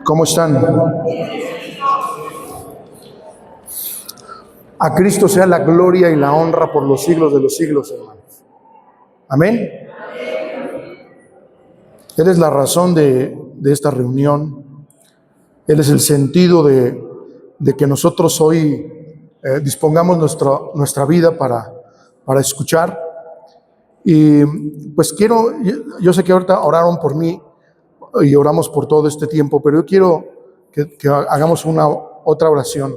¿Cómo están? A Cristo sea la gloria y la honra por los siglos de los siglos, hermanos. Amén. Él es la razón de esta reunión. Él es el sentido de que nosotros hoy dispongamos nuestra vida para escuchar. Y pues yo sé que ahorita oraron por mí y oramos por todo este tiempo, pero yo quiero que hagamos otra oración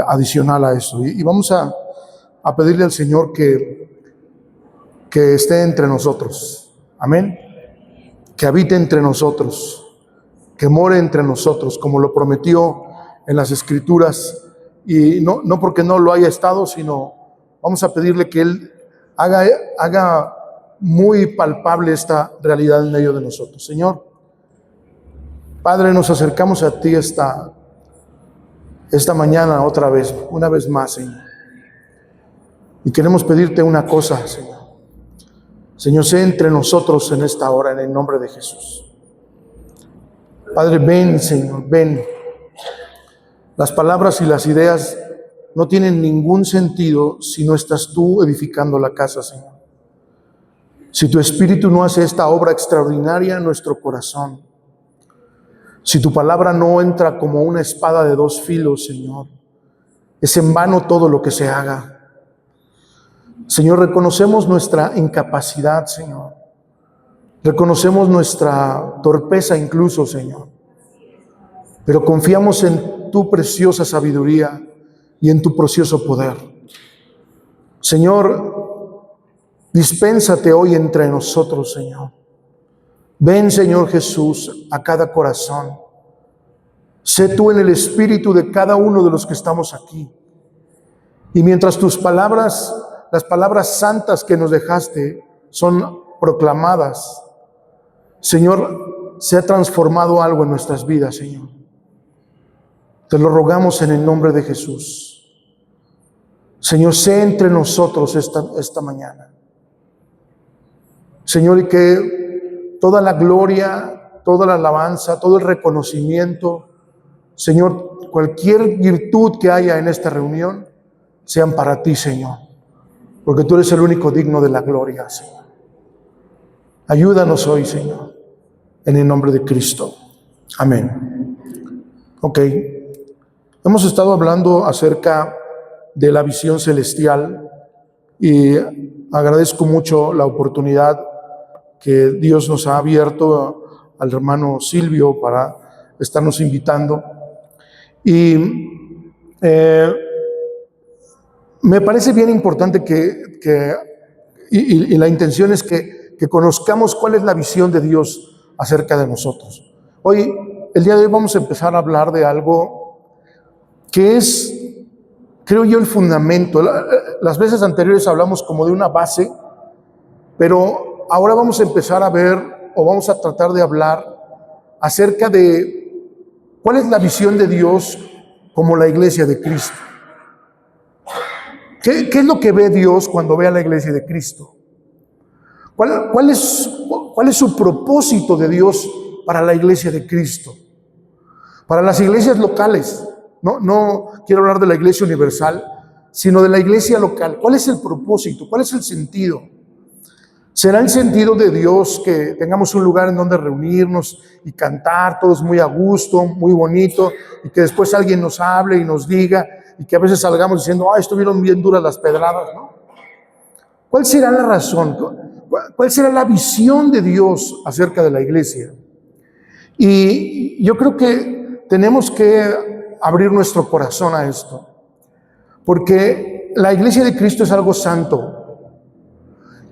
adicional a eso. Y vamos a pedirle al Señor que esté entre nosotros. Amén. Que habite entre nosotros, que more entre nosotros, como lo prometió en las Escrituras. Y no porque no lo haya estado, sino vamos a pedirle que Él haga muy palpable esta realidad en medio de nosotros. Señor, Padre, nos acercamos a ti esta mañana una vez más, Señor. Y queremos pedirte una cosa, Señor. Señor, sé entre nosotros en esta hora, en el nombre de Jesús. Padre, ven, Señor, ven. Las palabras y las ideas no tienen ningún sentido si no estás tú edificando la casa, Señor. Si tu Espíritu no hace esta obra extraordinaria en nuestro corazón, si tu palabra no entra como una espada de dos filos, Señor, es en vano todo lo que se haga. Señor, reconocemos nuestra incapacidad, Señor. Reconocemos nuestra torpeza incluso, Señor. Pero confiamos en tu preciosa sabiduría y en tu precioso poder. Señor, dispénsate hoy entre nosotros, Señor. Ven, Señor Jesús, a cada corazón. Sé tú en el espíritu de cada uno de los que estamos aquí. Y mientras tus palabras, las palabras santas que nos dejaste, son proclamadas, Señor, se ha transformado algo en nuestras vidas, Señor. Te lo rogamos en el nombre de Jesús. Señor, sé entre nosotros esta mañana. Señor, y que toda la gloria, toda la alabanza, todo el reconocimiento, Señor, cualquier virtud que haya en esta reunión, sean para ti, Señor. Porque tú eres el único digno de la gloria, Señor. Ayúdanos hoy, Señor, en el nombre de Cristo. Amén. Ok. Hemos estado hablando acerca de la visión celestial y agradezco mucho la oportunidad que Dios nos ha abierto al hermano Silvio para estarnos invitando. Y me parece bien importante y la intención es que conozcamos cuál es la visión de Dios acerca de nosotros. Hoy, el día de hoy vamos a empezar a hablar de algo que es, creo yo, el fundamento. Las veces anteriores hablamos como de una base, pero ahora vamos a empezar a ver, o vamos a tratar de hablar acerca de cuál es la visión de Dios como la iglesia de Cristo. ¿Qué es lo que ve Dios cuando ve a la iglesia de Cristo? ¿Cuál es su propósito de Dios para la iglesia de Cristo? Para las iglesias locales. No quiero hablar de la iglesia universal, sino de la iglesia local. ¿Cuál es el propósito? ¿Cuál es el sentido? ¿Será el sentido de Dios que tengamos un lugar en donde reunirnos y cantar todos muy a gusto, muy bonito, y que después alguien nos hable y nos diga, y que a veces salgamos diciendo, estuvieron bien duras las pedradas, ¿no? ¿Cuál será la razón? ¿Cuál será la visión de Dios acerca de la iglesia? Y yo creo que tenemos que abrir nuestro corazón a esto, porque la iglesia de Cristo es algo santo,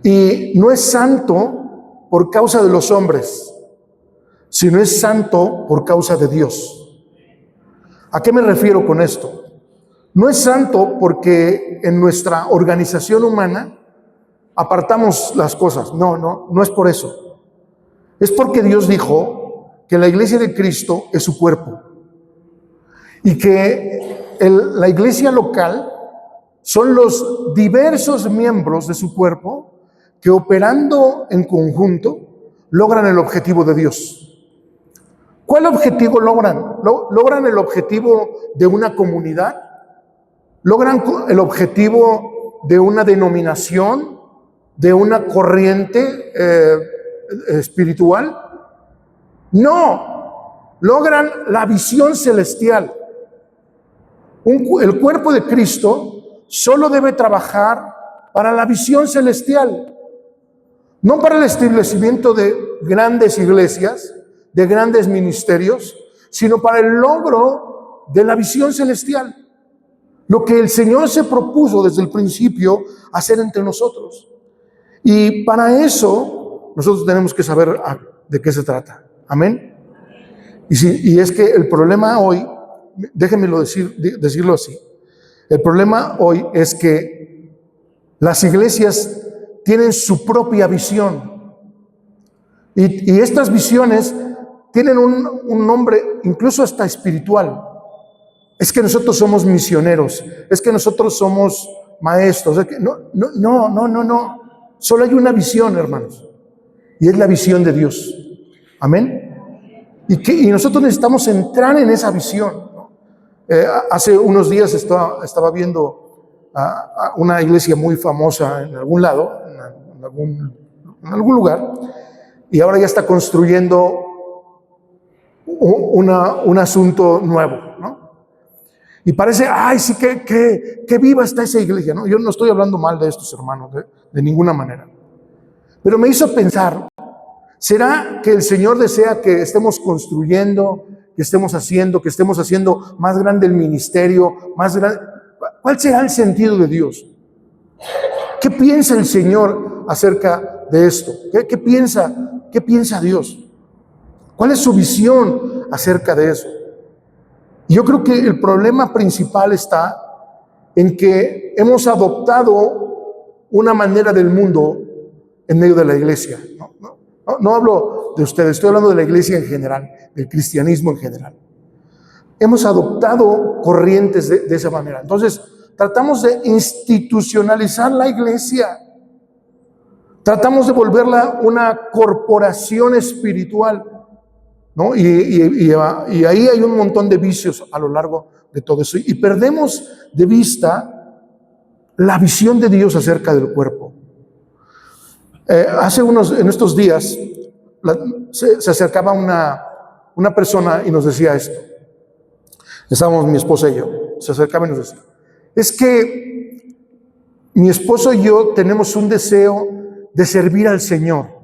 y no es santo por causa de los hombres, sino es santo por causa de Dios. ¿A qué me refiero con esto? No es santo porque en nuestra organización humana apartamos las cosas. No es por eso. Es porque Dios dijo que la iglesia de Cristo es su cuerpo. Y que la iglesia local son los diversos miembros de su cuerpo que, operando en conjunto, logran el objetivo de Dios. ¿Cuál objetivo logran? ¿Logran el objetivo de una comunidad? ¿Logran el objetivo de una denominación, de una corriente espiritual? No, logran la visión celestial. El cuerpo de Cristo solo debe trabajar para la visión celestial, no para el establecimiento de grandes iglesias, de grandes ministerios, sino para el logro de la visión celestial. Lo que el Señor se propuso desde el principio hacer entre nosotros. Y para eso nosotros tenemos que saber de qué se trata. Amén. Y es que el problema hoy, déjenmelo decirlo así, el problema hoy es que las iglesias tienen su propia visión. Y estas visiones tienen un nombre incluso hasta espiritual. Es que nosotros somos misioneros, es que nosotros somos maestros. Es que no. Solo hay una visión, hermanos, y es la visión de Dios. Amén. Y nosotros necesitamos entrar en esa visión, ¿no? Hace unos días estaba viendo a una iglesia muy famosa en algún lado, en algún lugar, y ahora ya está construyendo un asunto nuevo, ¿no? Y parece, ay, sí, que viva está esa iglesia, ¿no? Yo no estoy hablando mal de estos hermanos, de ninguna manera. Pero me hizo pensar, ¿será que el Señor desea que estemos construyendo, que estemos haciendo más grande el ministerio, más grande? ¿Cuál será el sentido de Dios? ¿Qué piensa el Señor acerca de esto? ¿Qué piensa Dios? ¿Cuál es su visión acerca de eso? Yo creo que el problema principal está en que hemos adoptado una manera del mundo en medio de la iglesia. No hablo de ustedes, estoy hablando de la iglesia en general, del cristianismo en general. Hemos adoptado corrientes de esa manera. Entonces, tratamos de institucionalizar la iglesia. Tratamos de volverla una corporación espiritual, ¿no? Y ahí hay un montón de vicios a lo largo de todo eso. Y perdemos de vista la visión de Dios acerca del cuerpo. En estos días se acercaba una persona y nos decía esto. Estábamos mi esposa y yo. Se acercaba y nos decía, es que mi esposo y yo tenemos un deseo de servir al Señor.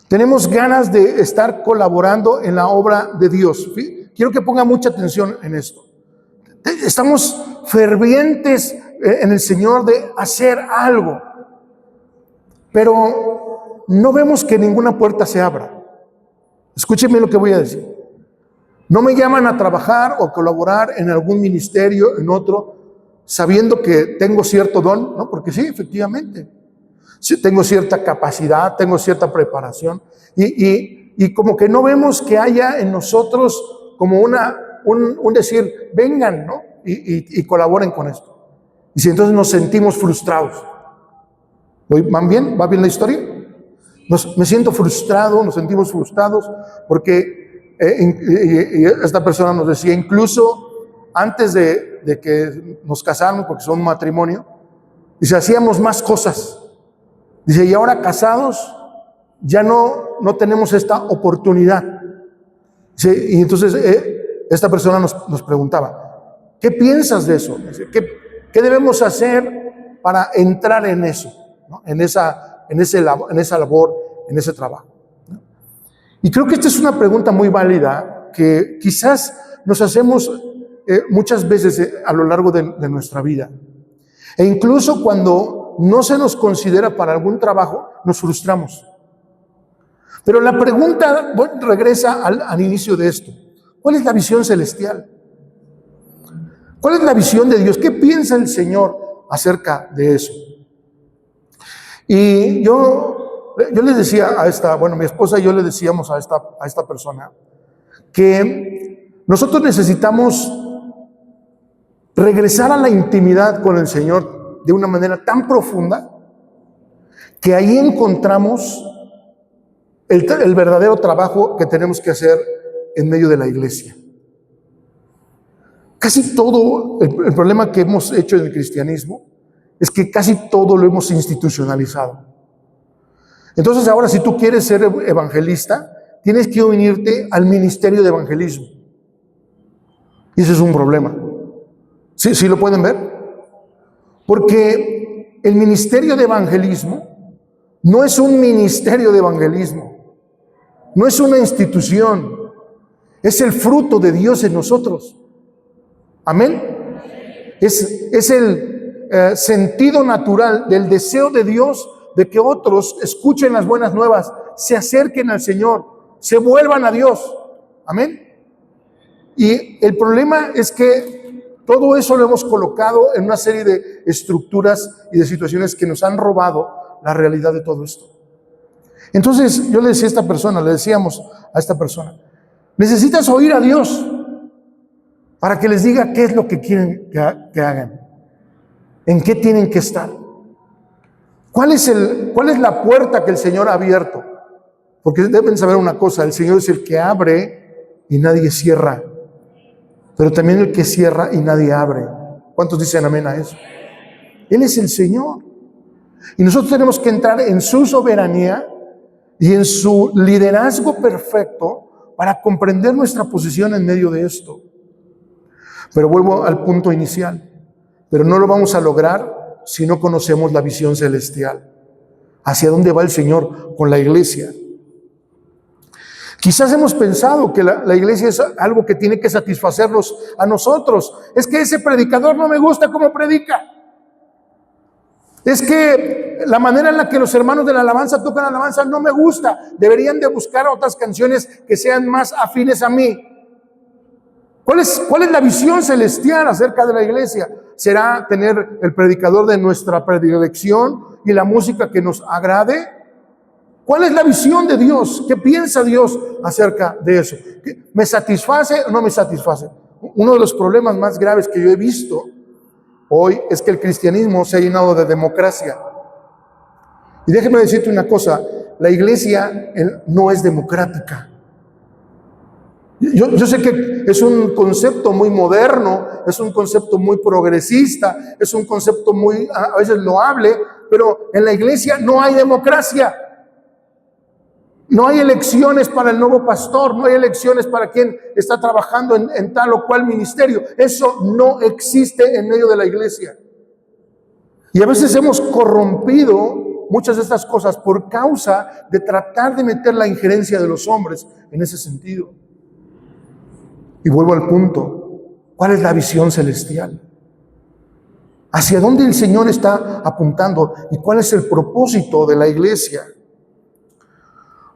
Tenemos ganas de estar colaborando en la obra de Dios. Quiero que ponga mucha atención en esto. Estamos fervientes en el Señor de hacer algo, pero no vemos que ninguna puerta se abra. Escúchenme lo que voy a decir. No me llaman a trabajar o colaborar en algún ministerio, en otro, sabiendo que tengo cierto don, ¿no? Porque sí, efectivamente. Sí, tengo cierta capacidad, tengo cierta preparación y como que no vemos que haya en nosotros como un decir, vengan, ¿no? Y colaboren con esto. Y si entonces nos sentimos frustrados. ¿Van bien? ¿Va bien la historia? Me siento frustrado, nos sentimos frustrados porque y esta persona nos decía, incluso antes de que nos casáramos, porque son un matrimonio, dice, hacíamos más cosas. Dice, y ahora casados ya no tenemos esta oportunidad. Dice, y entonces esta persona nos preguntaba, ¿qué piensas de eso? Dice, ¿qué debemos hacer para entrar en eso, ¿no? en esa labor, en ese trabajo? ¿No? Y creo que esta es una pregunta muy válida que quizás nos hacemos muchas veces a lo largo de nuestra vida. E incluso cuando no se nos considera para algún trabajo, nos frustramos. Pero la pregunta regresa al inicio de esto. ¿Cuál es la visión celestial? ¿Cuál es la visión de Dios? ¿Qué piensa el Señor acerca de eso? Y yo le decía mi esposa y yo le decíamos a esta persona que nosotros necesitamos regresar a la intimidad con el Señor de una manera tan profunda que ahí encontramos el verdadero trabajo que tenemos que hacer en medio de la iglesia. Casi todo, el problema que hemos hecho en el cristianismo es que casi todo lo hemos institucionalizado. Entonces ahora, si tú quieres ser evangelista, tienes que unirte al ministerio de evangelismo. Y ese es un problema. ¿Sí, sí lo pueden ver? Porque el ministerio de evangelismo no es un ministerio de evangelismo, no es una institución, es el fruto de Dios en nosotros. Amén. Es el sentido natural del deseo de Dios de que otros escuchen las buenas nuevas, se acerquen al Señor, se vuelvan a Dios. Amén. Y el problema es que todo eso lo hemos colocado en una serie de estructuras y de situaciones que nos han robado la realidad de todo esto. Entonces yo le decía a esta persona, le decíamos a esta persona, necesitas oír a Dios para que les diga qué es lo que quieren que hagan, en qué tienen que estar. ¿Cuál es la puerta que el Señor ha abierto? Porque deben saber una cosa, el Señor es el que abre y nadie cierra, pero también el que cierra y nadie abre. ¿Cuántos dicen amén a eso? Él es el Señor. Y nosotros tenemos que entrar en su soberanía y en su liderazgo perfecto para comprender nuestra posición en medio de esto. Pero vuelvo al punto inicial. Pero no lo vamos a lograr si no conocemos la visión celestial. ¿Hacia dónde va el Señor con la iglesia? Quizás hemos pensado que la iglesia es algo que tiene que satisfacernos a nosotros. Es que ese predicador no me gusta cómo predica. Es que la manera en la que los hermanos de la alabanza tocan alabanza no me gusta. Deberían de buscar otras canciones que sean más afines a mí. ¿Cuál es la visión celestial acerca de la iglesia? ¿Será tener el predicador de nuestra predilección y la música que nos agrade? ¿Cuál es la visión de Dios? ¿Qué piensa Dios acerca de eso? ¿Me satisface o no me satisface? Uno de los problemas más graves que yo he visto hoy es que el cristianismo se ha llenado de democracia. Y déjeme decirte una cosa, la iglesia no es democrática. Yo sé que es un concepto muy moderno, es un concepto muy progresista, es un concepto muy, a veces loable, pero en la iglesia no hay democracia. No hay elecciones para el nuevo pastor, no hay elecciones para quien está trabajando en tal o cual ministerio. Eso no existe en medio de la iglesia. Y a veces hemos corrompido muchas de estas cosas por causa de tratar de meter la injerencia de los hombres en ese sentido. Y vuelvo al punto, ¿cuál es la visión celestial? ¿Hacia dónde el Señor está apuntando? ¿Y cuál es el propósito de la iglesia?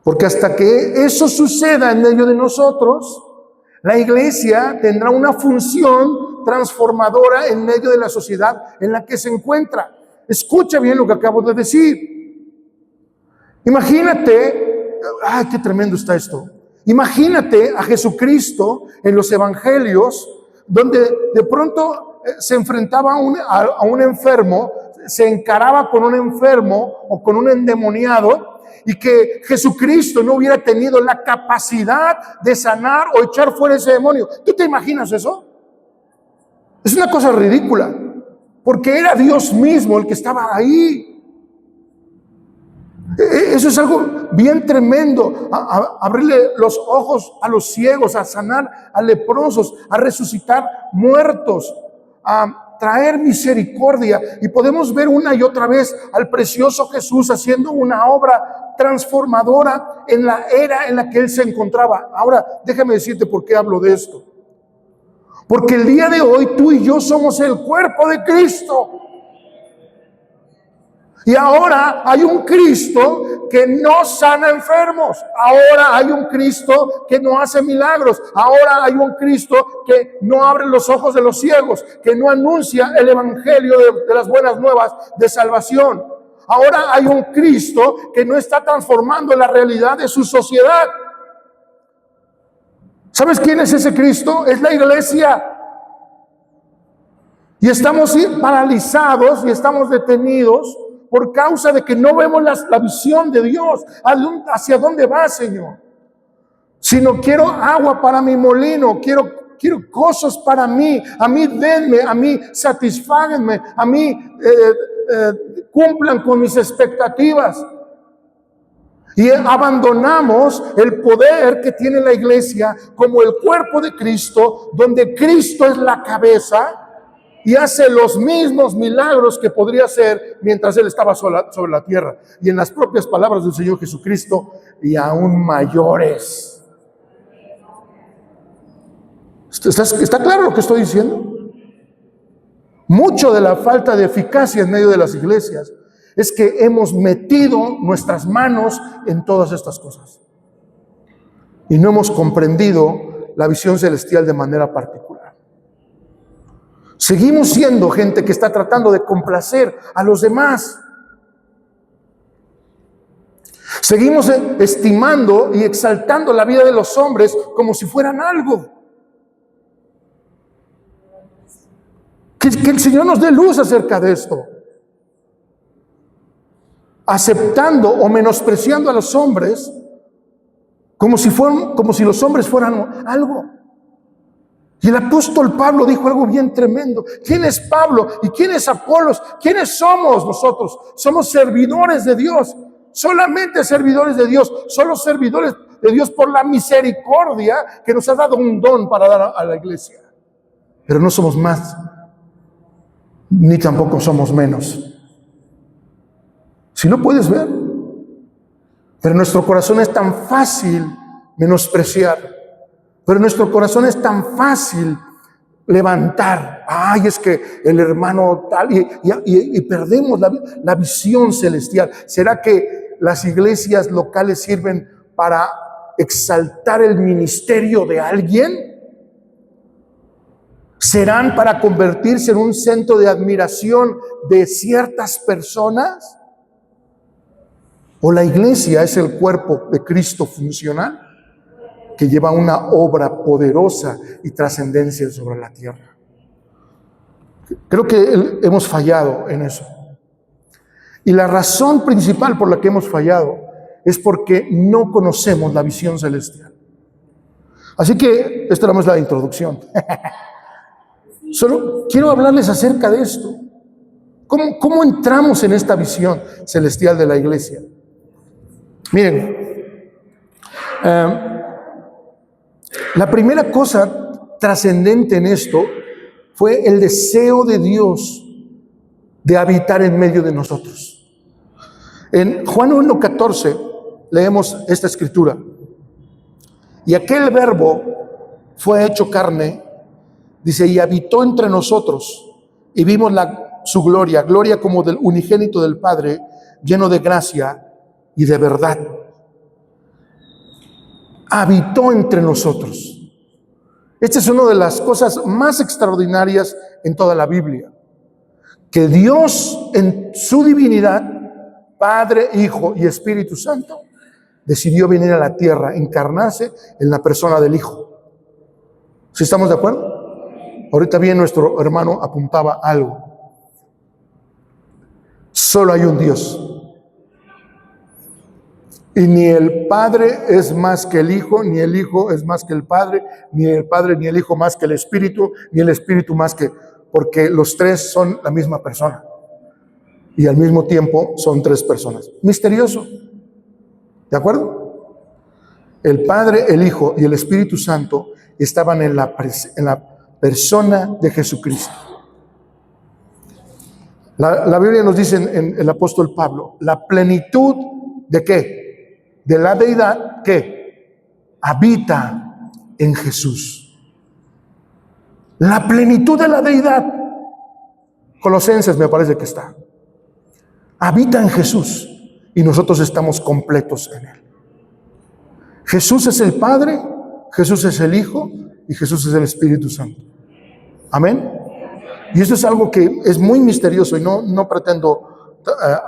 Porque hasta que eso suceda en medio de nosotros, la iglesia tendrá una función transformadora en medio de la sociedad en la que se encuentra. Escucha bien lo que acabo de decir. Imagínate, ¡ay, qué tremendo está esto! Imagínate a Jesucristo en los evangelios, donde de pronto se enfrentaba a un enfermo, se encaraba con un enfermo o con un endemoniado, y que Jesucristo no hubiera tenido la capacidad de sanar o echar fuera ese demonio. ¿Tú te imaginas eso? Es una cosa ridícula, porque era Dios mismo el que estaba ahí. Eso es algo bien tremendo, a abrirle los ojos a los ciegos, a sanar a leprosos, a resucitar muertos, a traer misericordia. Y podemos ver una y otra vez al precioso Jesús haciendo una obra transformadora en la era en la que Él se encontraba. Ahora, déjame decirte por qué hablo de esto. Porque el día de hoy tú y yo somos el cuerpo de Cristo. Y ahora hay un Cristo que no sana enfermos. Ahora hay un Cristo que no hace milagros. Ahora hay un Cristo que no abre los ojos de los ciegos, que no anuncia el evangelio de las buenas nuevas de salvación. Ahora hay un Cristo que no está transformando la realidad de su sociedad. ¿Sabes quién es ese Cristo? Es la iglesia. Y estamos paralizados y estamos detenidos por causa de que no vemos la visión de Dios. ¿Hacia dónde va, Señor? sino quiero agua para mi molino, quiero cosas para mí. A mí denme, a mí satisfáganme, a mí cumplan con mis expectativas. Y abandonamos el poder que tiene la iglesia como el cuerpo de Cristo, donde Cristo es la cabeza y hace los mismos milagros que podría hacer mientras Él estaba sobre la tierra. Y en las propias palabras del Señor Jesucristo, y aún mayores. ¿Está claro lo que estoy diciendo? Mucho de la falta de eficacia en medio de las iglesias es que hemos metido nuestras manos en todas estas cosas y no hemos comprendido la visión celestial de manera particular. Seguimos siendo gente que está tratando de complacer a los demás. Seguimos estimando y exaltando la vida de los hombres como si fueran algo. Que el Señor nos dé luz acerca de esto. Aceptando o menospreciando a los hombres como si los hombres fueran algo. Y el apóstol Pablo dijo algo bien tremendo. ¿Quién es Pablo y quién es Apolos? ¿Quiénes somos nosotros? Somos servidores de Dios, solamente servidores de Dios, solo servidores de Dios por la misericordia que nos ha dado un don para dar a la iglesia. Pero no somos más, ni tampoco somos menos. Si no puedes ver, pero nuestro corazón es tan fácil menospreciar, pero nuestro corazón es tan fácil levantar. Ay, es que el hermano tal, y perdemos la visión celestial. ¿Será que las iglesias locales sirven para exaltar el ministerio de alguien? ¿Serán para convertirse en un centro de admiración de ciertas personas? ¿O la iglesia es el cuerpo de Cristo funcional que lleva una obra poderosa y trascendencia sobre la tierra? Creo que hemos fallado en eso. Y la razón principal por la que hemos fallado es porque no conocemos la visión celestial. Así que esta no es la introducción. Solo quiero hablarles acerca de esto. ¿Cómo entramos en esta visión celestial de la iglesia? Miren, la primera cosa trascendente en esto fue el deseo de Dios de habitar en medio de nosotros. En Juan 1:14 leemos esta escritura. Y aquel verbo fue hecho carne, dice, y habitó entre nosotros, y vimos su gloria como del unigénito del Padre, lleno de gracia y de verdad. Habitó entre nosotros. Esta es una de las cosas más extraordinarias en toda la Biblia. Que Dios en su divinidad, Padre, Hijo y Espíritu Santo, decidió venir a la tierra, encarnarse en la persona del Hijo. ¿Sí estamos de acuerdo? Ahorita bien nuestro hermano apuntaba algo. Solo hay un Dios. Y ni el Padre es más que el Hijo, ni el Hijo es más que el Padre, ni el Padre ni el Hijo más que el Espíritu, ni el Espíritu más que... Porque los tres son la misma persona. Y al mismo tiempo son tres personas. Misterioso. ¿De acuerdo? El Padre, el Hijo y el Espíritu Santo estaban en la persona de Jesucristo. La Biblia nos dice en el apóstol Pablo, la plenitud ¿de qué? De la deidad que habita en Jesús. La plenitud de la deidad. Colosenses me parece que está. Habita en Jesús y nosotros estamos completos en Él. Jesús es el Padre, Jesús es el Hijo y Jesús es el Espíritu Santo. Amén. Y esto es algo que es muy misterioso y no pretendo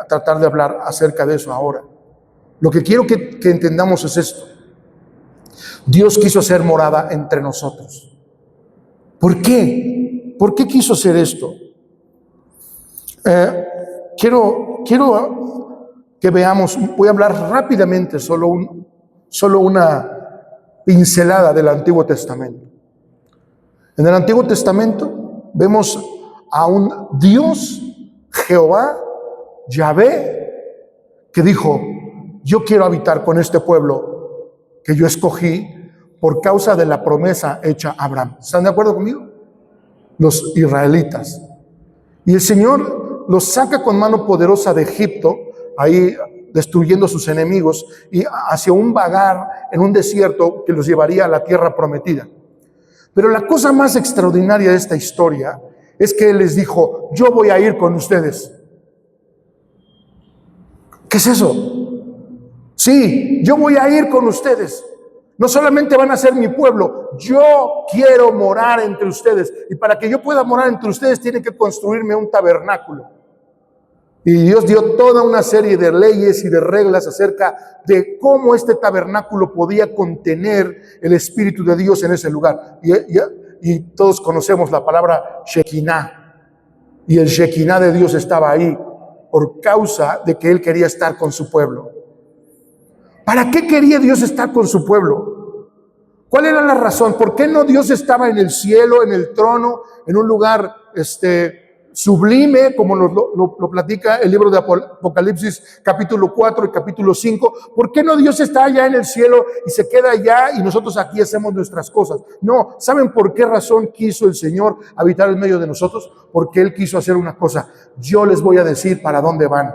tratar de hablar acerca de eso ahora. Lo que quiero que entendamos es esto. Dios quiso hacer morada entre nosotros. ¿Por qué? ¿Por qué quiso hacer esto? Quiero que veamos, voy a hablar rápidamente, solo una pincelada del Antiguo Testamento. En el Antiguo Testamento vemos a un Dios, Jehová, Yahvé, que dijo: yo quiero habitar con este pueblo que yo escogí por causa de la promesa hecha a Abraham. ¿Están de acuerdo conmigo? Los israelitas. Y el Señor los saca con mano poderosa de Egipto, ahí destruyendo a sus enemigos, y hacia un vagar en un desierto que los llevaría a la tierra prometida. Pero la cosa más extraordinaria de esta historia es que Él les dijo: yo voy a ir con ustedes. ¿Qué es eso? Sí, yo voy a ir con ustedes. No solamente van a ser mi pueblo, yo quiero morar entre ustedes. Y para que yo pueda morar entre ustedes, tienen que construirme un tabernáculo. Y Dios dio toda una serie de leyes y de reglas acerca de cómo este tabernáculo podía contener el Espíritu de Dios en ese lugar. Y todos conocemos la palabra Shekinah. Y el Shekinah de Dios estaba ahí por causa de que Él quería estar con su pueblo. ¿Para qué quería Dios estar con su pueblo? ¿Cuál era la razón? ¿Por qué no Dios estaba en el cielo, en el trono, en un lugar sublime, como lo platica el libro de Apocalipsis capítulo 4 y capítulo 5? ¿Por qué no Dios está allá en el cielo y se queda allá y nosotros aquí hacemos nuestras cosas? No, ¿saben por qué razón quiso el Señor habitar en medio de nosotros? Porque Él quiso hacer una cosa: yo les voy a decir para dónde van.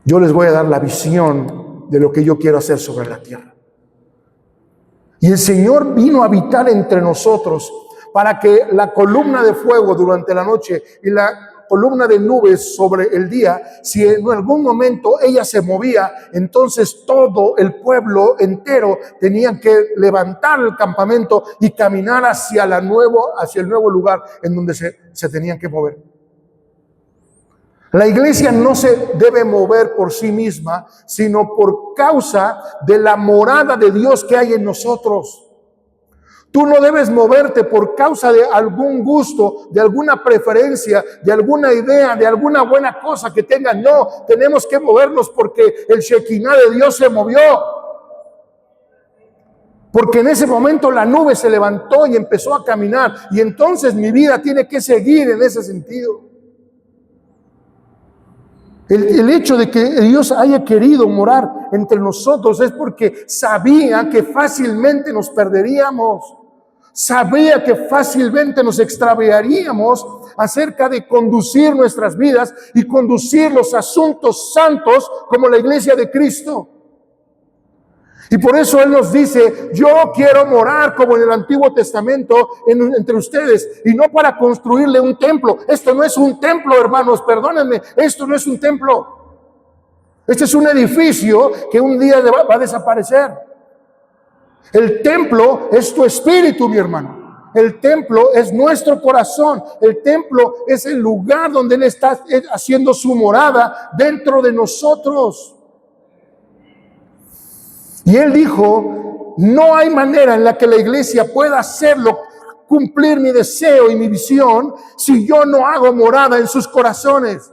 Yo les voy a dar la visión de lo que yo quiero hacer sobre la tierra. Y el Señor vino a habitar entre nosotros para que la columna de fuego durante la noche y la columna de nubes sobre el día, si en algún momento ella se movía, entonces todo el pueblo entero tenía que levantar el campamento y caminar hacia el nuevo lugar en donde se tenían que mover. La iglesia no se debe mover por sí misma, sino por causa de la morada de Dios que hay en nosotros. Tú no debes moverte por causa de algún gusto, de alguna preferencia, de alguna idea, de alguna buena cosa que tengas. No, tenemos que movernos porque el Shekinah de Dios se movió. Porque en ese momento la nube se levantó y empezó a caminar. Y entonces mi vida tiene que seguir en ese sentido. El hecho de que Dios haya querido morar entre nosotros es porque sabía que fácilmente nos perderíamos. Sabía que fácilmente nos extraviaríamos acerca de conducir nuestras vidas y conducir los asuntos santos como la iglesia de Cristo. Y por eso Él nos dice: yo quiero morar como en el Antiguo Testamento entre ustedes, y no para construirle un templo. Esto no es un templo, hermanos, perdónenme, esto no es un templo. Este es un edificio que un día va a desaparecer. El templo es tu espíritu, mi hermano. El templo es nuestro corazón. El templo es el lugar donde Él está haciendo su morada dentro de nosotros. Y Él dijo: no hay manera en la que la iglesia pueda hacerlo, cumplir mi deseo y mi visión, si yo no hago morada en sus corazones.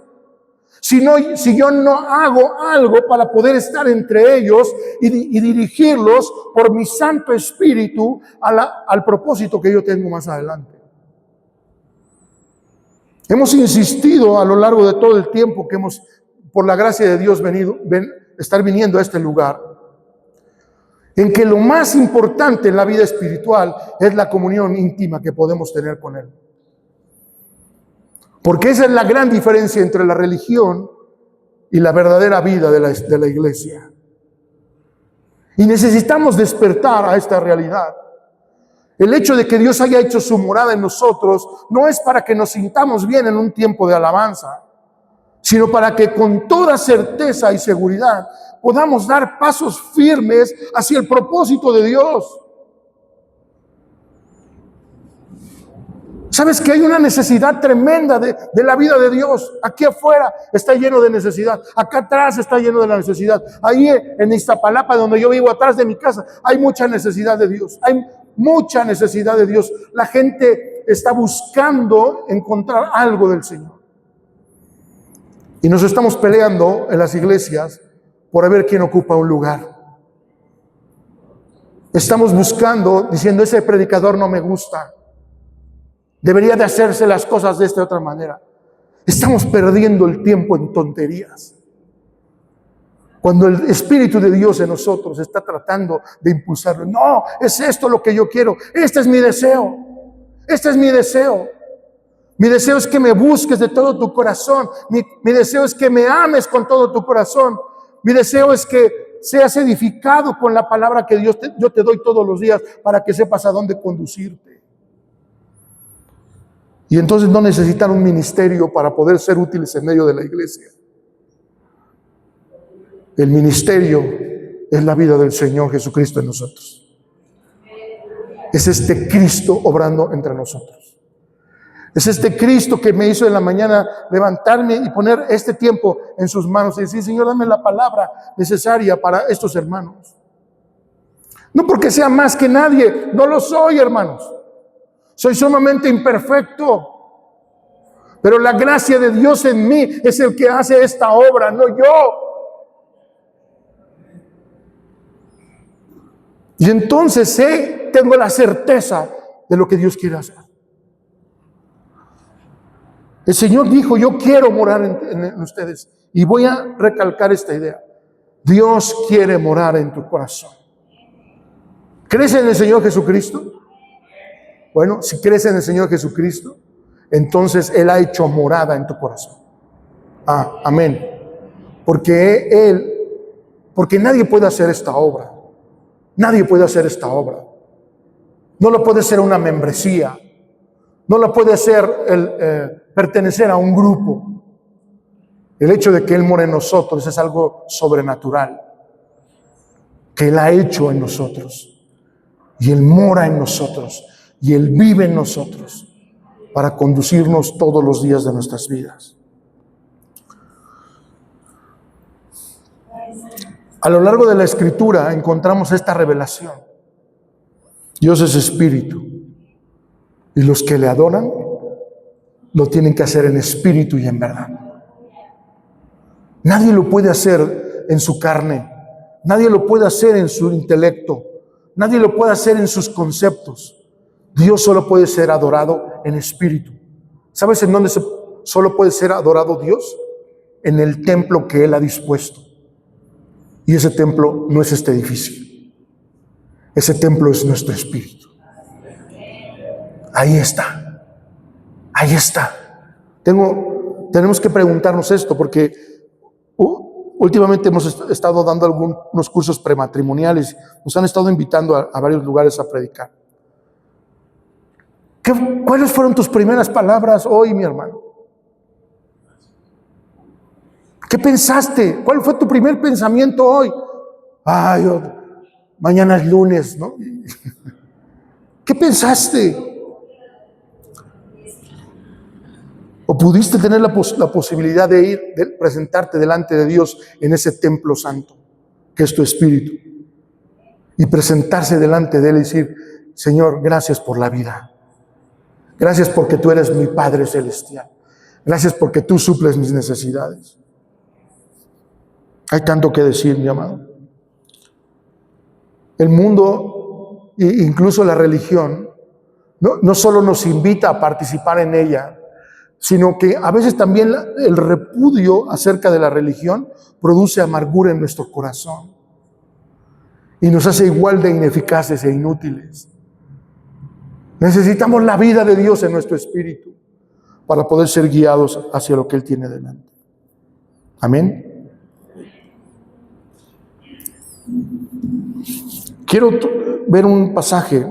Si yo no hago algo para poder estar entre ellos y dirigirlos por mi Santo Espíritu al propósito que yo tengo más adelante. Hemos insistido a lo largo de todo el tiempo que hemos, por la gracia de Dios, estar viniendo a este lugar, en que lo más importante en la vida espiritual es la comunión íntima que podemos tener con Él. Porque esa es la gran diferencia entre la religión y la verdadera vida de la iglesia. Y necesitamos despertar a esta realidad. El hecho de que Dios haya hecho su morada en nosotros no es para que nos sintamos bien en un tiempo de alabanza, sino para que con toda certeza y seguridad podamos dar pasos firmes hacia el propósito de Dios. ¿Sabes que hay una necesidad tremenda de la vida de Dios? Aquí afuera está lleno de necesidad. Acá atrás está lleno de la necesidad. Ahí en Iztapalapa, donde yo vivo, atrás de mi casa, hay mucha necesidad de Dios. Hay mucha necesidad de Dios. La gente está buscando encontrar algo del Señor. Y nos estamos peleando en las iglesias por ver quién ocupa un lugar. estamos buscando, diciendo, ese predicador no me gusta, debería de hacerse las cosas de esta otra manera. Estamos perdiendo el tiempo en tonterías. Cuando el Espíritu de Dios en nosotros está tratando de impulsarlo. No, es esto lo que yo quiero. Este es mi deseo. Este es mi deseo. Mi deseo es que me busques de todo tu corazón. Mi deseo es que me ames con todo tu corazón. Mi deseo es que seas edificado con la palabra que yo te doy todos los días para que sepas a dónde conducirte. Y entonces no necesitan un ministerio para poder ser útiles en medio de la iglesia. El ministerio es la vida del Señor Jesucristo en nosotros. Es este Cristo obrando entre nosotros. Es este Cristo que me hizo en la mañana levantarme y poner este tiempo en sus manos y decir, Señor, dame la palabra necesaria para estos hermanos. No porque sea más que nadie, no lo soy, hermanos. Soy sumamente imperfecto. Pero la gracia de Dios en mí es el que hace esta obra, no yo. Y entonces tengo la certeza de lo que Dios quiere hacer. El Señor dijo, yo quiero morar en ustedes. Y voy a recalcar esta idea. Dios quiere morar en tu corazón. ¿Crees en el Señor Jesucristo? Bueno, si crees en el Señor Jesucristo, entonces Él ha hecho morada en tu corazón. Amén. Porque nadie puede hacer esta obra. Nadie puede hacer esta obra. No lo puede hacer una membresía. No lo puede hacer pertenecer a un grupo. El hecho de que Él mora en nosotros es algo sobrenatural. Que Él ha hecho en nosotros. Y Él mora en nosotros. Y Él vive en nosotros. Para conducirnos todos los días de nuestras vidas. A lo largo de la Escritura encontramos esta revelación. Dios es espíritu. Y los que le adoran lo tienen que hacer en espíritu y en verdad. Nadie lo puede hacer en su carne. Nadie lo puede hacer en su intelecto. Nadie lo puede hacer en sus conceptos. Dios solo puede ser adorado en espíritu. ¿Sabes en dónde solo puede ser adorado Dios? En el templo que Él ha dispuesto. Y ese templo no es este edificio. Ese templo es nuestro espíritu. Ahí está. Ahí está. Tenemos que preguntarnos esto porque últimamente hemos estado dando algunos cursos prematrimoniales. Nos han estado invitando a varios lugares a predicar. ¿Cuáles fueron tus primeras palabras hoy, mi hermano? ¿Qué pensaste? ¿Cuál fue tu primer pensamiento hoy? Mañana es lunes, ¿no? ¿Qué pensaste? ¿O pudiste tener la posibilidad de presentarte delante de Dios en ese templo santo, que es tu espíritu? Y presentarse delante de Él y decir, Señor, gracias por la vida. Gracias porque tú eres mi Padre Celestial. Gracias porque tú suples mis necesidades. Hay tanto que decir, mi amado. El mundo, e incluso la religión, no solo nos invita a participar en ella, sino que a veces también el repudio acerca de la religión produce amargura en nuestro corazón y nos hace igual de ineficaces e inútiles. Necesitamos la vida de Dios en nuestro espíritu para poder ser guiados hacia lo que Él tiene delante. Amén. Quiero ver un pasaje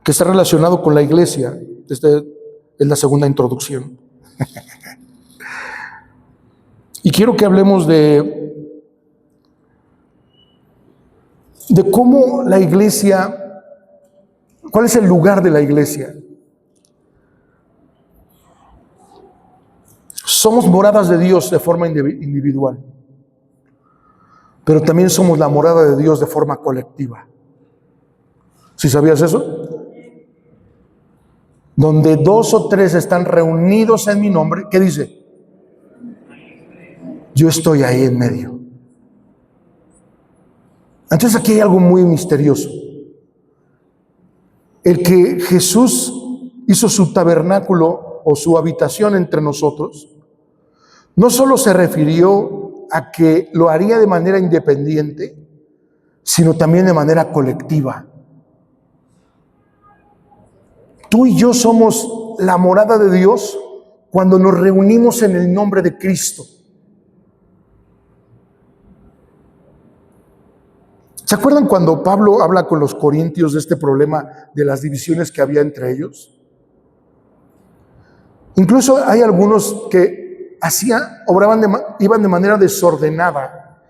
que está relacionado con la iglesia. Esta es la segunda introducción. Y quiero que hablemos de cómo la iglesia, cuál es el lugar de la iglesia. Somos moradas de Dios de forma individual, pero también somos la morada de Dios de forma colectiva. ¿Sí sabías eso? Donde 2 o 3 están reunidos en mi nombre, ¿qué dice? Yo estoy ahí en medio. Entonces aquí hay algo muy misterioso. El que Jesús hizo su tabernáculo o su habitación entre nosotros, no solo se refirió a que lo haría de manera independiente, sino también de manera colectiva. Tú y yo somos la morada de Dios cuando nos reunimos en el nombre de Cristo. ¿Se acuerdan cuando Pablo habla con los corintios de este problema de las divisiones que había entre ellos? Incluso hay algunos que iban de manera desordenada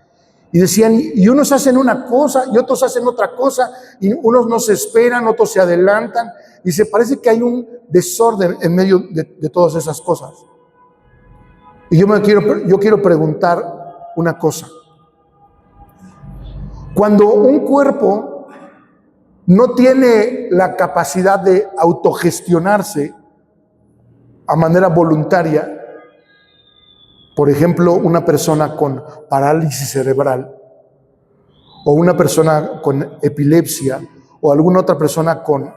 y decían, y unos hacen una cosa y otros hacen otra cosa, y unos no se esperan, otros se adelantan, y se parece que hay un desorden en medio de todas esas cosas. Y yo quiero preguntar una cosa. Cuando un cuerpo no tiene la capacidad de autogestionarse a manera voluntaria, por ejemplo, una persona con parálisis cerebral, o una persona con epilepsia, o alguna otra persona con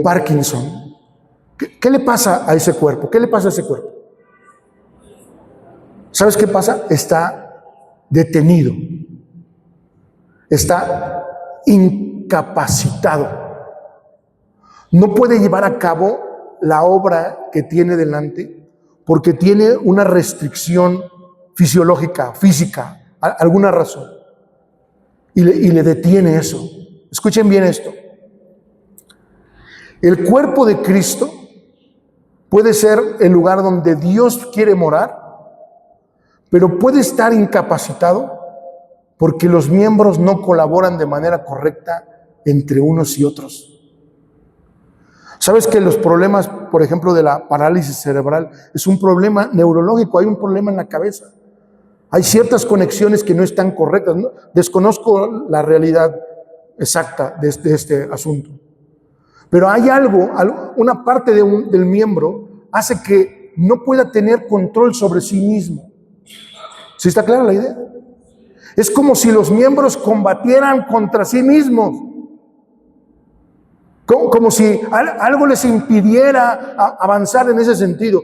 Parkinson, ¿qué le pasa a ese cuerpo? ¿Qué le pasa a ese cuerpo? ¿Sabes qué pasa? Está detenido, está incapacitado, no puede llevar a cabo la obra que tiene delante porque tiene una restricción fisiológica, física, alguna razón, y le detiene eso. Escuchen bien esto. El cuerpo de Cristo puede ser el lugar donde Dios quiere morar, pero puede estar incapacitado porque los miembros no colaboran de manera correcta entre unos y otros. ¿Sabes que los problemas, por ejemplo, de la parálisis cerebral es un problema neurológico? Hay un problema en la cabeza. Hay ciertas conexiones que no están correctas. ¿No? Desconozco la realidad exacta de este asunto. Pero hay una parte del miembro hace que no pueda tener control sobre sí mismo. ¿Sí está clara la idea? Es como si los miembros combatieran contra sí mismos. Como si algo les impidiera avanzar en ese sentido.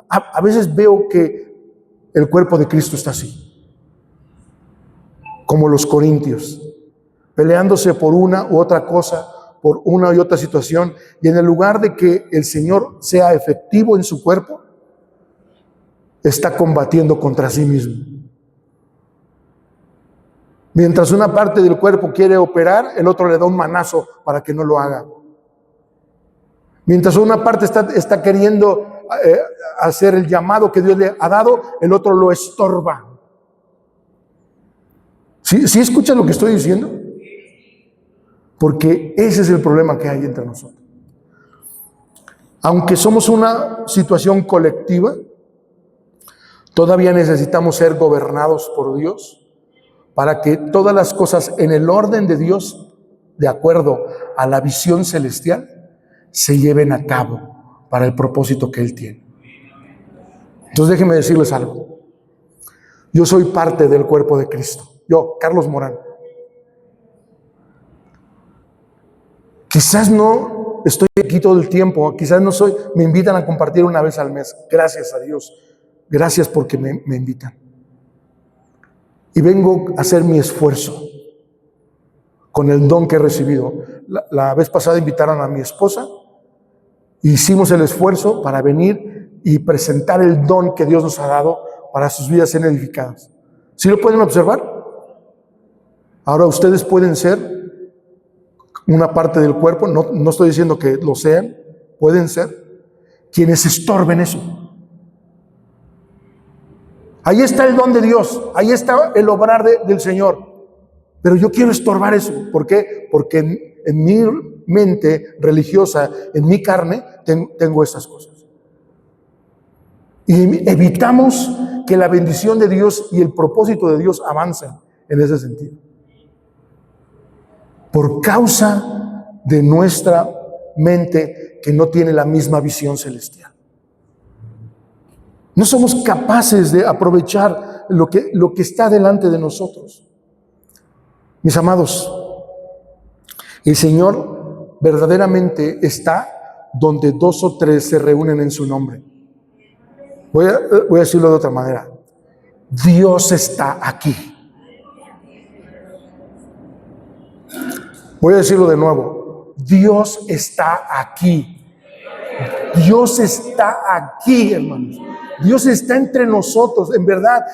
A veces veo que el cuerpo de Cristo está así. Como los corintios, peleándose por una u otra cosa, por una y otra situación, y en el lugar de que el Señor sea efectivo en su cuerpo, está combatiendo contra sí mismo. Mientras una parte del cuerpo quiere operar, el otro le da un manazo para que no lo haga. Mientras una parte está queriendo hacer el llamado que Dios le ha dado, el otro lo estorba. ¿Sí escuchan lo que estoy diciendo? Porque ese es el problema que hay entre nosotros. Aunque somos una situación colectiva, todavía necesitamos ser gobernados por Dios para que todas las cosas en el orden de Dios, de acuerdo a la visión celestial, se lleven a cabo para el propósito que Él tiene. Entonces déjenme decirles algo. Yo soy parte del cuerpo de Cristo. Yo, Carlos Morán. Quizás no estoy aquí todo el tiempo, quizás no soy, me invitan a compartir una vez al mes. Gracias a Dios. Gracias porque me invitan. Y vengo a hacer mi esfuerzo con el don que he recibido. La vez pasada invitaron a mi esposa, hicimos el esfuerzo para venir y presentar el don que Dios nos ha dado para sus vidas ser edificadas. ¿Sí lo pueden observar? Ahora ustedes pueden ser una parte del cuerpo, no estoy diciendo que lo sean, pueden ser quienes estorben eso. Ahí está el don de Dios, ahí está el obrar del Señor. Pero yo quiero estorbar eso. ¿Por qué? Porque en mi mente religiosa, en mi carne, tengo estas cosas. Y evitamos que la bendición de Dios y el propósito de Dios avancen en ese sentido. Por causa de nuestra mente que no tiene la misma visión celestial. No somos capaces de aprovechar lo que está delante de nosotros. Mis amados, el Señor verdaderamente está donde 2 o 3 se reúnen en su nombre. Voy a decirlo de otra manera. Dios está aquí. Voy a decirlo de nuevo. Dios está aquí. Dios está aquí, hermanos. Dios está entre nosotros, en verdad,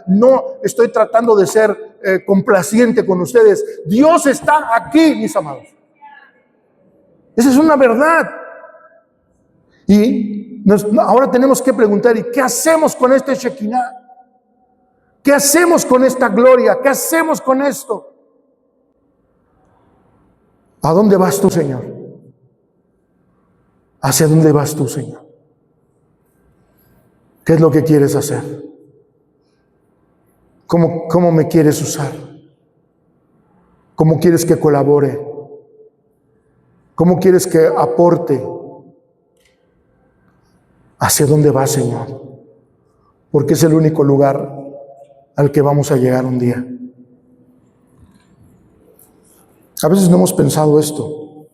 no estoy tratando de ser complaciente con ustedes. Dios está aquí, mis amados. Esa es una verdad. Y ahora tenemos que preguntar, ¿y qué hacemos con este Shekinah? ¿Qué hacemos con esta gloria? ¿Qué hacemos con esto? ¿A dónde vas tú, Señor? ¿Hacia dónde vas tú, Señor? ¿Qué es lo que quieres hacer? ¿Cómo me quieres usar? ¿Cómo quieres que colabore? ¿Cómo quieres que aporte? ¿Hacia dónde vas, Señor? Porque es el único lugar al que vamos a llegar un día. A veces no hemos pensado esto,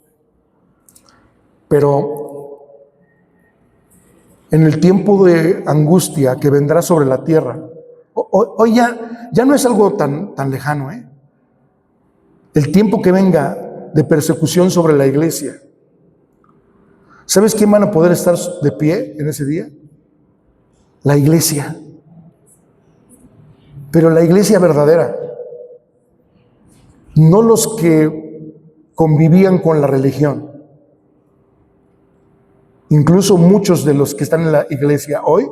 pero en el tiempo de angustia que vendrá sobre la tierra, hoy ya no es algo tan lejano, el tiempo que venga de persecución sobre la iglesia. ¿Sabes quién van a poder estar de pie en ese día? La iglesia. Pero la iglesia verdadera. No los que convivían con la religión. Incluso muchos de los que están en la iglesia hoy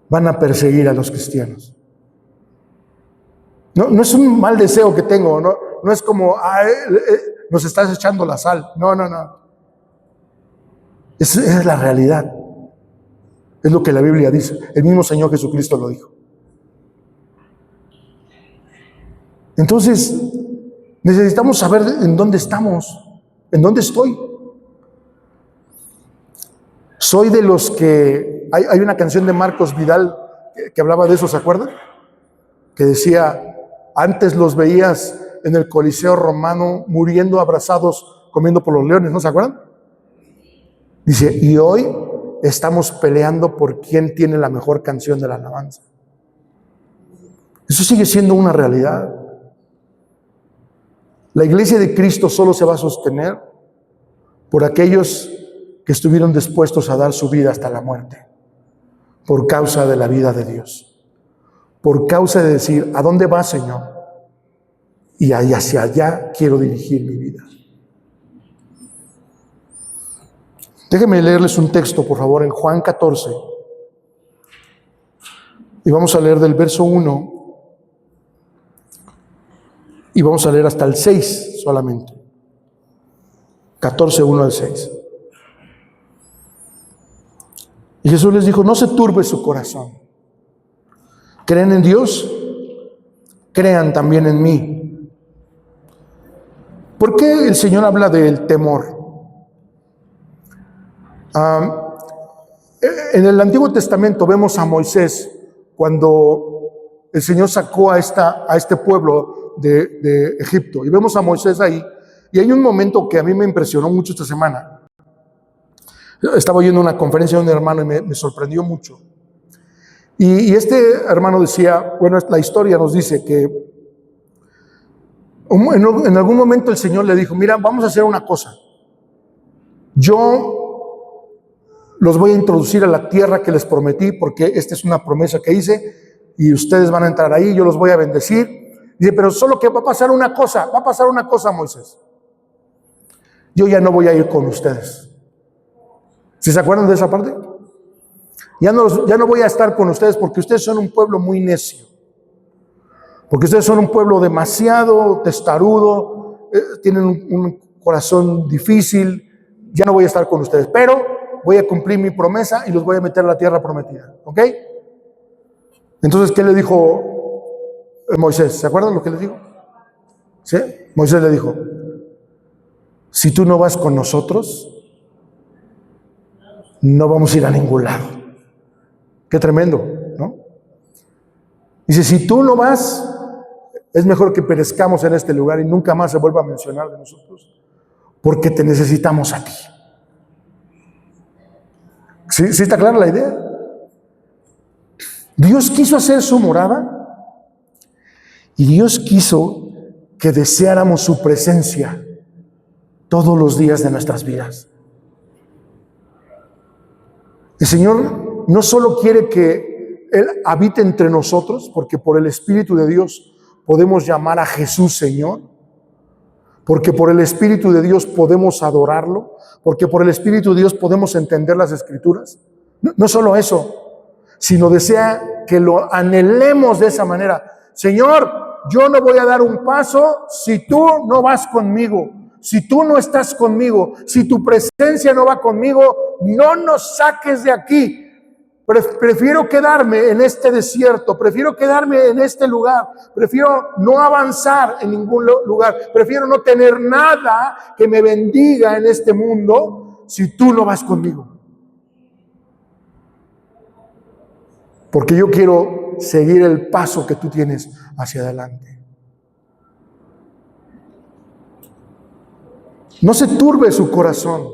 van a perseguir a los cristianos. No es un mal deseo que tengo, no es como, nos estás echando la sal. No. Es la realidad. Es lo que la Biblia dice. El mismo Señor Jesucristo lo dijo. Entonces, necesitamos saber en dónde estamos, en dónde estoy. Soy de los que... Hay una canción de Marcos Vidal que hablaba de eso, ¿se acuerdan? Que decía, antes los veías en el Coliseo Romano muriendo abrazados, comiendo por los leones, ¿no se acuerdan? Dice, y hoy estamos peleando por quién tiene la mejor canción de la alabanza. Eso sigue siendo una realidad. La iglesia de Cristo solo se va a sostener por aquellos que estuvieron dispuestos a dar su vida hasta la muerte, por causa de la vida de Dios, por causa de decir, ¿a dónde vas, Señor? Y ahí hacia allá quiero dirigir mi vida. Déjenme leerles un texto, por favor, en Juan 14. Y vamos a leer del verso 1 y vamos a leer hasta el 6 solamente. 14, 1 al 6. Y Jesús les dijo, no se turbe su corazón. ¿Creen en Dios? Crean también en mí. ¿Por qué el Señor habla del temor? En el Antiguo Testamento vemos a Moisés cuando el Señor sacó a este pueblo de Egipto. Y vemos a Moisés ahí. Y hay un momento que a mí me impresionó mucho esta semana. Estaba oyendo una conferencia de un hermano y me sorprendió mucho. Y este hermano decía, bueno, la historia nos dice que en algún momento el Señor le dijo, mira, vamos a hacer una cosa. Yo los voy a introducir a la tierra que les prometí, porque esta es una promesa que hice, y ustedes van a entrar ahí, yo los voy a bendecir. Dice, pero solo que va a pasar una cosa, Moisés. Yo ya no voy a ir con ustedes. ¿Sí se acuerdan de esa parte? Ya no voy a estar con ustedes porque ustedes son un pueblo muy necio. Porque ustedes son un pueblo demasiado testarudo, tienen un corazón difícil. Ya no voy a estar con ustedes, pero voy a cumplir mi promesa y los voy a meter a la tierra prometida. ¿Ok? Entonces, ¿qué le dijo Moisés? ¿Se acuerdan lo que le dijo? ¿Sí? Moisés le dijo, si tú no vas con nosotros, no vamos a ir a ningún lado. Qué tremendo, ¿no? Dice, si tú no vas, es mejor que perezcamos en este lugar y nunca más se vuelva a mencionar de nosotros, porque te necesitamos aquí. ¿Sí está clara la idea? Dios quiso hacer su morada y Dios quiso que deseáramos su presencia todos los días de nuestras vidas. El Señor no solo quiere que Él habite entre nosotros, porque por el Espíritu de Dios podemos llamar a Jesús Señor, porque por el Espíritu de Dios podemos adorarlo, porque por el Espíritu de Dios podemos entender las Escrituras. No solo eso, sino desea que lo anhelemos de esa manera. Señor, yo no voy a dar un paso si tú no vas conmigo, si tú no estás conmigo, si tu presencia no va conmigo, no nos saques de aquí. Prefiero quedarme en este desierto, prefiero quedarme en este lugar, prefiero no avanzar en ningún lugar, prefiero no tener nada que me bendiga en este mundo si tú no vas conmigo. Porque yo quiero seguir el paso que tú tienes hacia adelante. No se turbe su corazón.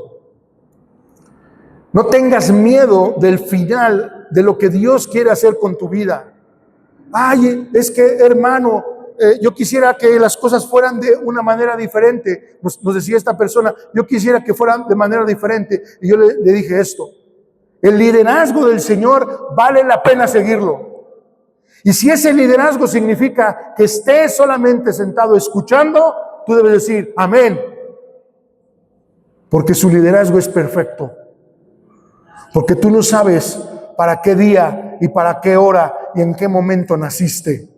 No tengas miedo del final de lo que Dios quiere hacer con tu vida. Ay, es que hermano, yo quisiera que las cosas fueran de una manera diferente. Nos decía esta persona, yo quisiera que fueran de manera diferente. Y yo le dije esto: el liderazgo del Señor vale la pena seguirlo. Y si ese liderazgo significa que estés solamente sentado escuchando, tú debes decir amén. Porque su liderazgo es perfecto. Porque tú no sabes para qué día y para qué hora y en qué momento naciste.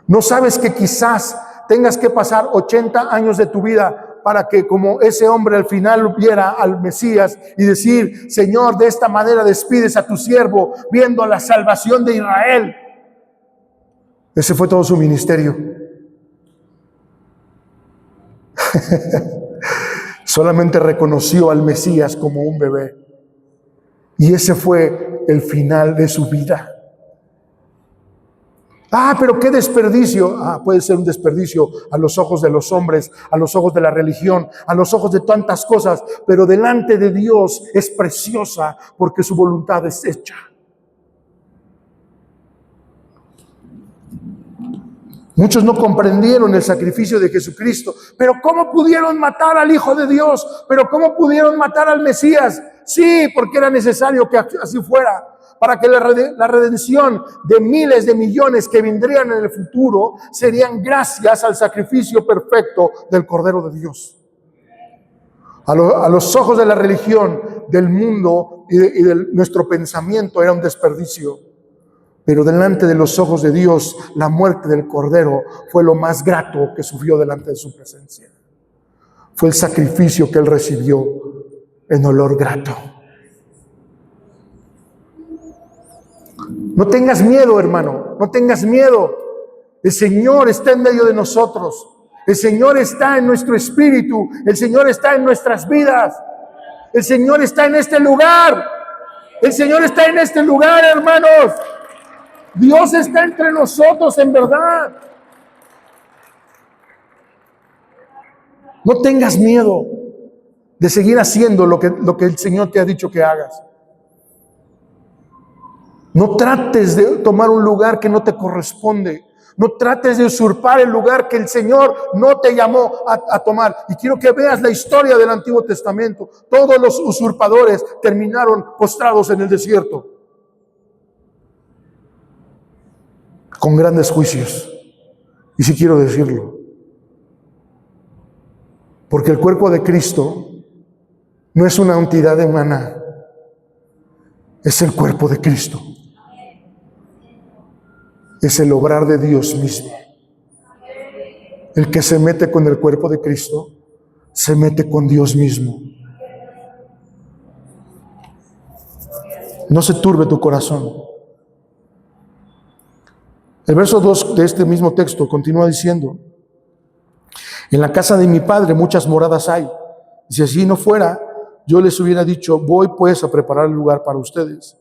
No sabes que quizás tengas que pasar 80 años de tu vida para que, como ese hombre al final viera al Mesías y decir: Señor, de esta manera despides a tu siervo, viendo la salvación de Israel. Ese fue todo su ministerio. Solamente reconoció al Mesías como un bebé. Y ese fue el final de su vida. Pero qué desperdicio. Puede ser un desperdicio a los ojos de los hombres, a los ojos de la religión, a los ojos de tantas cosas, pero delante de Dios es preciosa porque su voluntad es hecha. Muchos no comprendieron el sacrificio de Jesucristo. Pero ¿cómo pudieron matar al Hijo de Dios? ¿Pero cómo pudieron matar al Mesías? Sí, porque era necesario que así fuera, para que la redención de miles de millones que vendrían en el futuro serían gracias al sacrificio perfecto del Cordero de Dios. A los ojos de la religión, del mundo y de nuestro pensamiento era un desperdicio. Pero delante de los ojos de Dios, la muerte del Cordero fue lo más grato que sufrió delante de su presencia. Fue el sacrificio que Él recibió en olor grato. No tengas miedo, hermano, no tengas miedo. El Señor está en medio de nosotros. El Señor está en nuestro espíritu. El Señor está en nuestras vidas. El Señor está en este lugar. El Señor está en este lugar, hermanos. Dios está entre nosotros en verdad. No tengas miedo de seguir haciendo lo que el Señor te ha dicho que hagas. No trates de tomar un lugar que no te corresponde. No trates de usurpar el lugar que el Señor no te llamó a tomar. Y quiero que veas la historia del Antiguo Testamento. Todos los usurpadores terminaron postrados en el desierto, con grandes juicios. Y sí quiero decirlo, porque el cuerpo de Cristo no es una entidad humana, es el cuerpo de Cristo. Es el obrar de Dios mismo. El que se mete con el cuerpo de Cristo, se mete con Dios mismo. No se turbe tu corazón. El verso 2 de este mismo texto continúa diciendo: en la casa de mi Padre muchas moradas hay. Si así no fuera, yo les hubiera dicho: voy pues a preparar el lugar para ustedes.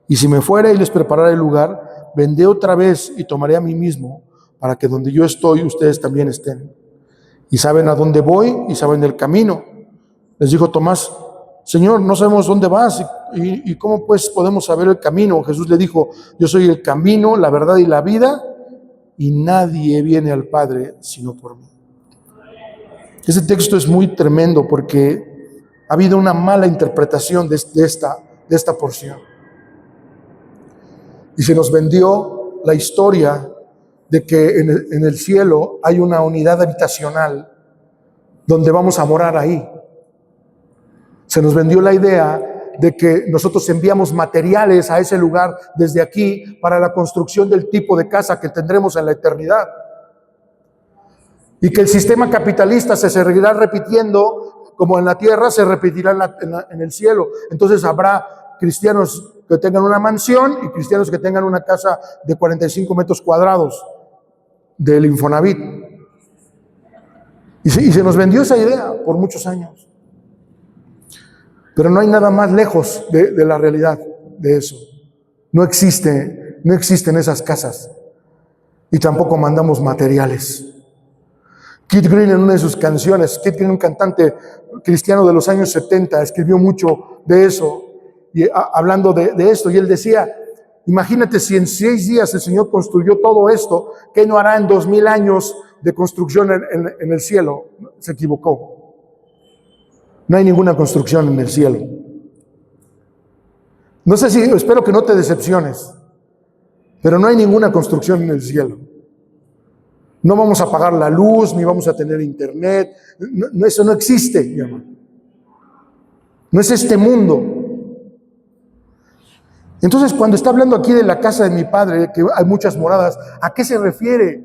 Y si me fuera y les preparara el lugar, vendré otra vez y tomaré a mí mismo, para que donde yo estoy, ustedes también estén. Y saben a dónde voy y saben el camino. Les dijo Tomás: Señor, no sabemos dónde vas y cómo pues podemos saber el camino. Jesús le dijo: yo soy el camino, la verdad y la vida, y nadie viene al Padre sino por mí. Ese texto es muy tremendo porque ha habido una mala interpretación de esta porción. Y se nos vendió la historia de que en el cielo hay una unidad habitacional donde vamos a morar ahí. Se nos vendió la idea de que nosotros enviamos materiales a ese lugar desde aquí para la construcción del tipo de casa que tendremos en la eternidad. Y que el sistema capitalista se seguirá repitiendo como en la tierra, se repetirá en el cielo. Entonces habrá cristianos que tengan una mansión y cristianos que tengan una casa de 45 metros cuadrados del Infonavit. Y se nos vendió esa idea por muchos años. Pero no hay nada más lejos de la realidad de eso. No existen esas casas. Y tampoco mandamos materiales. Keith Green, en una de sus canciones, Keith Green, un cantante cristiano de los años 70, escribió mucho de eso, y hablando de esto, y él decía: imagínate si en 6 días el Señor construyó todo esto, ¿qué no hará en 2000 años de construcción en el cielo? Se equivocó. No hay ninguna construcción en el cielo. No sé si, espero que no te decepciones, pero no hay ninguna construcción en el cielo. No vamos a apagar la luz, ni vamos a tener internet. No, eso no existe, mi hermano. No es este mundo. Entonces, cuando está hablando aquí de la casa de mi Padre, que hay muchas moradas, ¿a qué se refiere?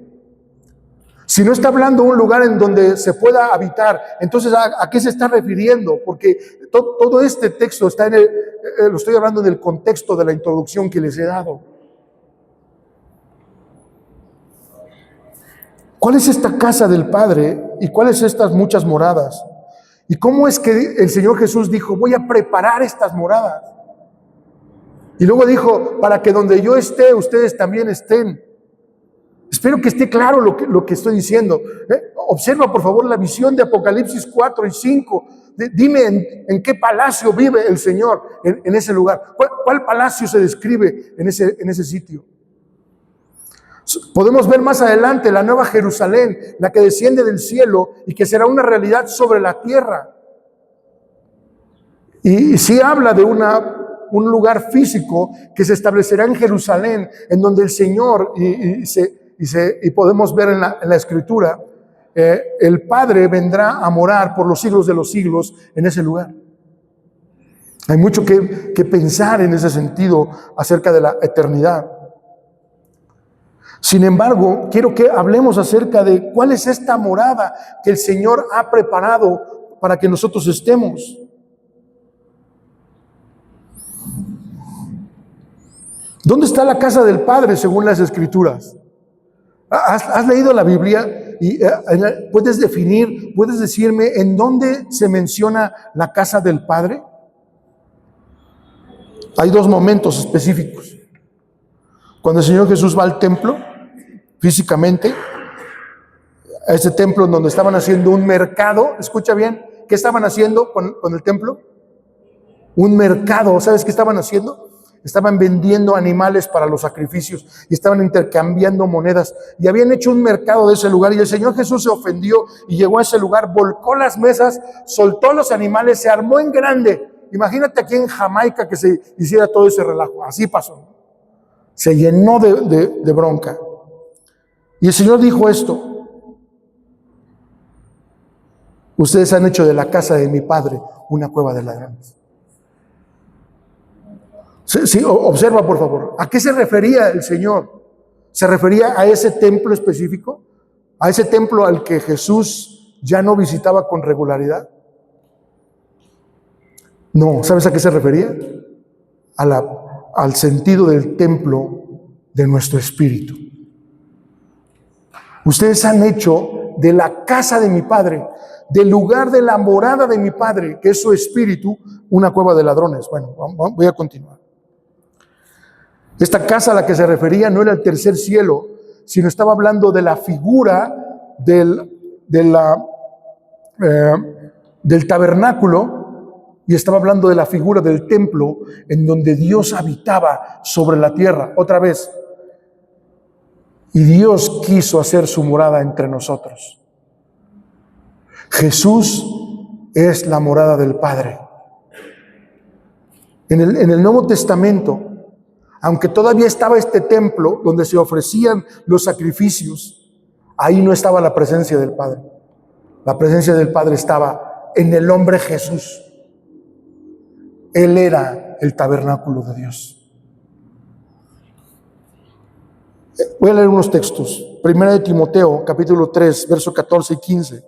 Si no está hablando de un lugar en donde se pueda habitar, entonces ¿a qué se está refiriendo? Porque todo este texto está lo estoy hablando en el contexto de la introducción que les he dado. ¿Cuál es esta casa del Padre y cuáles estas muchas moradas? ¿Y cómo es que el Señor Jesús dijo: voy a preparar estas moradas? Y luego dijo: para que donde yo esté, ustedes también estén. Espero que esté claro lo que estoy diciendo. Observa, por favor, la visión de Apocalipsis 4 y 5. Dime en qué palacio vive el Señor en ese lugar. ¿Cuál palacio se describe en ese sitio? Podemos ver más adelante la nueva Jerusalén, la que desciende del cielo y que será una realidad sobre la tierra. Y sí habla de un lugar físico que se establecerá en Jerusalén, en donde el Señor, y podemos ver en la Escritura, el Padre vendrá a morar por los siglos de los siglos en ese lugar. Hay mucho que pensar en ese sentido acerca de la eternidad. Sin embargo, quiero que hablemos acerca de cuál es esta morada que el Señor ha preparado para que nosotros estemos. ¿Dónde está la casa del Padre según las Escrituras? ¿Has leído la Biblia? Y puedes decirme en dónde se menciona la casa del Padre. Hay 2 momentos específicos. Cuando el Señor Jesús va al templo, físicamente, a ese templo en donde estaban haciendo un mercado. Escucha bien, ¿qué estaban haciendo con el templo? Un mercado. ¿Sabes qué estaban haciendo? Estaban vendiendo animales para los sacrificios y estaban intercambiando monedas y habían hecho un mercado de ese lugar, y el Señor Jesús se ofendió y llegó a ese lugar, volcó las mesas, soltó los animales, se armó en grande. Imagínate aquí en Jamaica que se hiciera todo ese relajo. Así pasó. Se llenó de bronca. Y el Señor dijo esto: ustedes han hecho de la casa de mi Padre una cueva de ladrones. Sí, observa, por favor. ¿A qué se refería el Señor? ¿Se refería a ese templo específico? ¿A ese templo al que Jesús ya no visitaba con regularidad? No, ¿sabes a qué se refería? Al sentido del templo de nuestro espíritu. Ustedes han hecho de la casa de mi Padre, del lugar de la morada de mi Padre, que es su espíritu, una cueva de ladrones. Bueno, voy a continuar. Esta casa a la que se refería no era el tercer cielo, sino estaba hablando de la figura del tabernáculo, y estaba hablando de la figura del templo en donde Dios habitaba sobre la tierra. Otra vez, y Dios quiso hacer su morada entre nosotros. Jesús es la morada del Padre. En el Nuevo Testamento, aunque todavía estaba este templo donde se ofrecían los sacrificios, ahí no estaba la presencia del Padre. La presencia del Padre estaba en el hombre Jesús. Él era el tabernáculo de Dios. Voy a leer unos textos. Primera de Timoteo, capítulo 3, versos 14 y 15.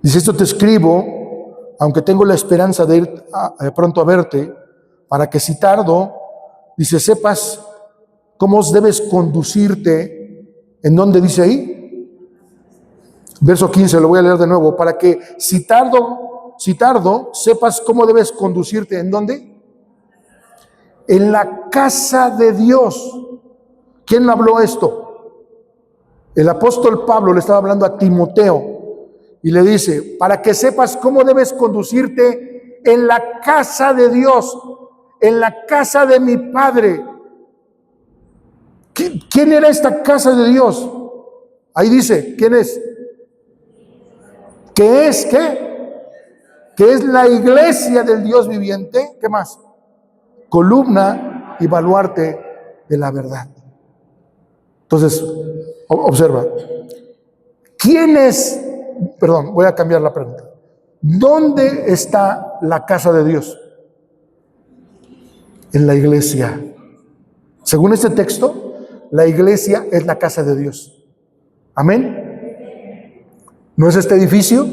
Dice: esto te escribo, aunque tengo la esperanza de ir pronto a verte, para que si tardo, dice, sepas cómo debes conducirte. ¿En dónde dice ahí? Verso 15, lo voy a leer de nuevo. Para que si tardo, sepas cómo debes conducirte. ¿En dónde? En la casa de Dios. ¿Quién habló esto? El apóstol Pablo le estaba hablando a Timoteo y le dice, para que sepas cómo debes conducirte en la casa de Dios, en la casa de mi Padre. ¿Quién era esta casa de Dios? Ahí dice, ¿quién es? ¿Qué es qué? Que es la iglesia del Dios viviente. ¿Qué más? Columna y baluarte de la verdad. Entonces, observa. ¿Quién es? Perdón, voy a cambiar la pregunta. ¿Dónde está la casa de Dios? En la iglesia. Según este texto, la iglesia es la casa de Dios. Amén. ¿No es este edificio?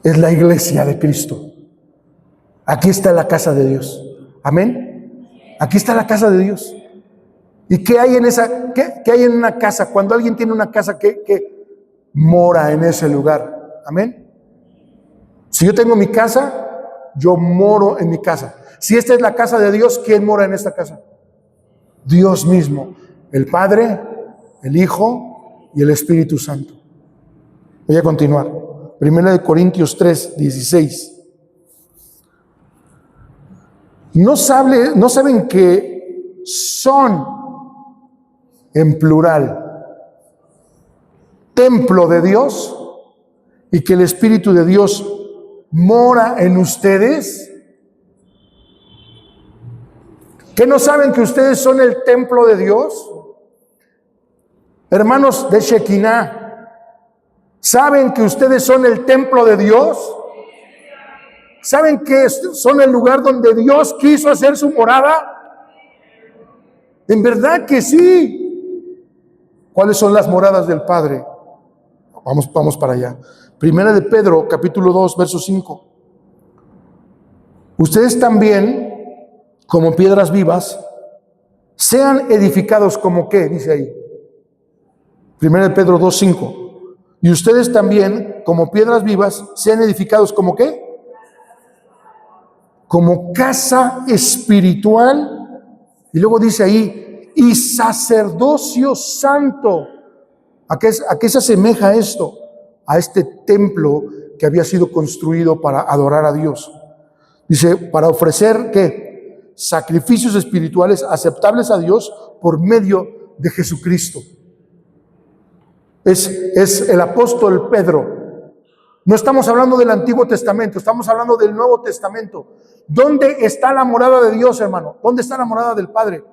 Es la iglesia de Cristo. Aquí está la casa de Dios. Amén. Aquí está la casa de Dios. ¿Y qué hay en esa? ¿Qué hay en una casa? Cuando alguien tiene una casa, ¿qué mora en ese lugar? Amén. Si yo tengo mi casa, yo moro en mi casa. Si esta es la casa de Dios, ¿quién mora en esta casa? Dios mismo, el Padre, el Hijo y el Espíritu Santo. Voy a continuar. Primera de Corintios 3, 16. ¿No saben que son, en plural, templo de Dios y que el Espíritu de Dios mora en ustedes? ¿Que no saben que ustedes son el templo de Dios? Hermanos de Shekinah, ¿saben que ustedes son el templo de Dios? ¿Saben que son el lugar donde Dios quiso hacer su morada? En verdad que sí. ¿Cuáles son las moradas del Padre? Vamos para allá. Primera de Pedro, capítulo 2, verso 5. Ustedes también, como piedras vivas, sean edificados como ¿qué? Dice ahí. Primera de Pedro 2, 5. Y ustedes también, como piedras vivas, sean edificados como ¿qué? Como casa espiritual. Y luego dice ahí, y sacerdocio santo. ¿A qué se asemeja esto? A este templo que había sido construido para adorar a Dios. Dice, para ofrecer ¿qué? Sacrificios espirituales aceptables a Dios por medio de Jesucristo. Es el apóstol Pedro. No estamos hablando del Antiguo Testamento, estamos hablando del Nuevo Testamento. ¿Dónde está la morada de Dios, hermano? ¿Dónde está la morada del Padre?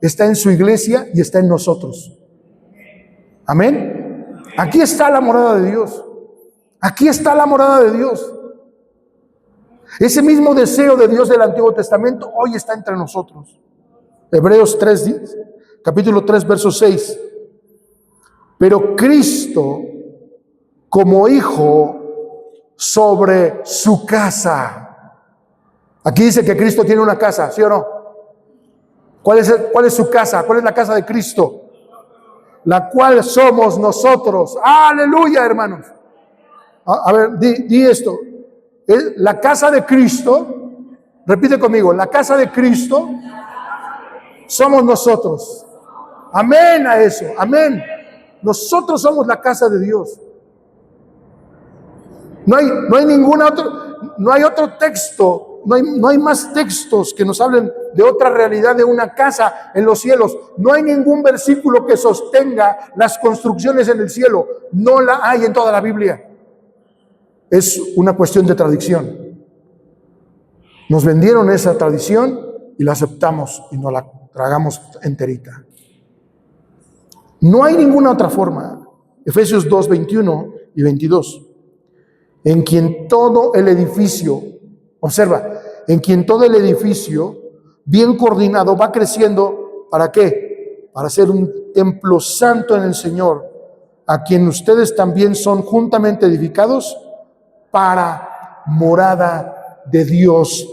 Está en su iglesia y está en nosotros. Amén. Aquí está la morada de Dios. Aquí está la morada de Dios. Ese mismo deseo de Dios del Antiguo Testamento hoy está entre nosotros. Hebreos 3, capítulo 3, verso 6. Pero Cristo, como hijo sobre su casa. Aquí dice que Cristo tiene una casa, ¿sí o no? ¿Cuál es su casa? ¿Cuál es la casa de Cristo? La cual somos nosotros. ¡Aleluya, hermanos! A ver, di esto. La casa de Cristo Repite conmigo, la casa de Cristo somos nosotros. Amén a eso, amén. Nosotros somos la casa de Dios. No hay ninguna otra, no hay otro texto, no hay más textos que nos hablen de otra realidad de una casa en los cielos. No hay ningún versículo que sostenga las construcciones en el cielo. No la hay en toda la Biblia. Es una cuestión de tradición. Nos vendieron esa tradición y la aceptamos y nos la tragamos enterita. No hay ninguna otra forma. Efesios 2, 21 y 22. En quien todo el edificio, observa, en quien todo el edificio, bien coordinado, va creciendo, ¿para qué? Para ser un templo santo en el Señor, a quien ustedes también son juntamente edificados para morada de Dios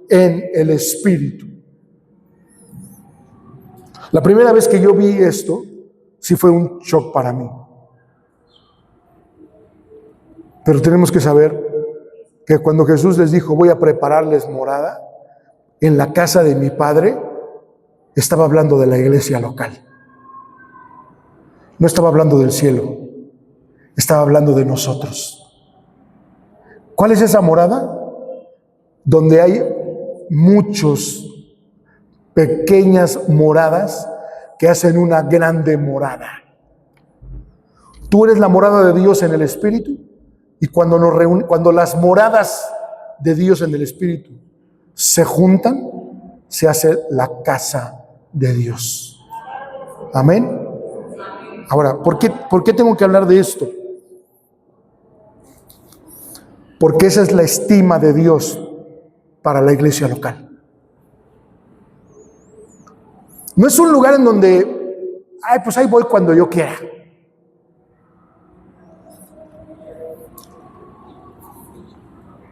en el Espíritu. La primera vez que yo vi esto, sí fue un shock para mí. Pero tenemos que saber que cuando Jesús les dijo, voy a prepararles morada en la casa de mi Padre, estaba hablando de la iglesia local. No estaba hablando del cielo, estaba hablando de nosotros. ¿Cuál es esa morada? Donde hay muchos pequeñas moradas que hacen una grande morada. Tú eres la morada de Dios en el Espíritu. Y cuando nos reúnen, cuando las moradas de Dios en el Espíritu se juntan, se hace la casa de Dios. Amén. Ahora, ¿por qué tengo que hablar de esto? Porque esa es la estima de Dios para la iglesia local. No es un lugar en donde, pues ahí voy cuando yo quiera.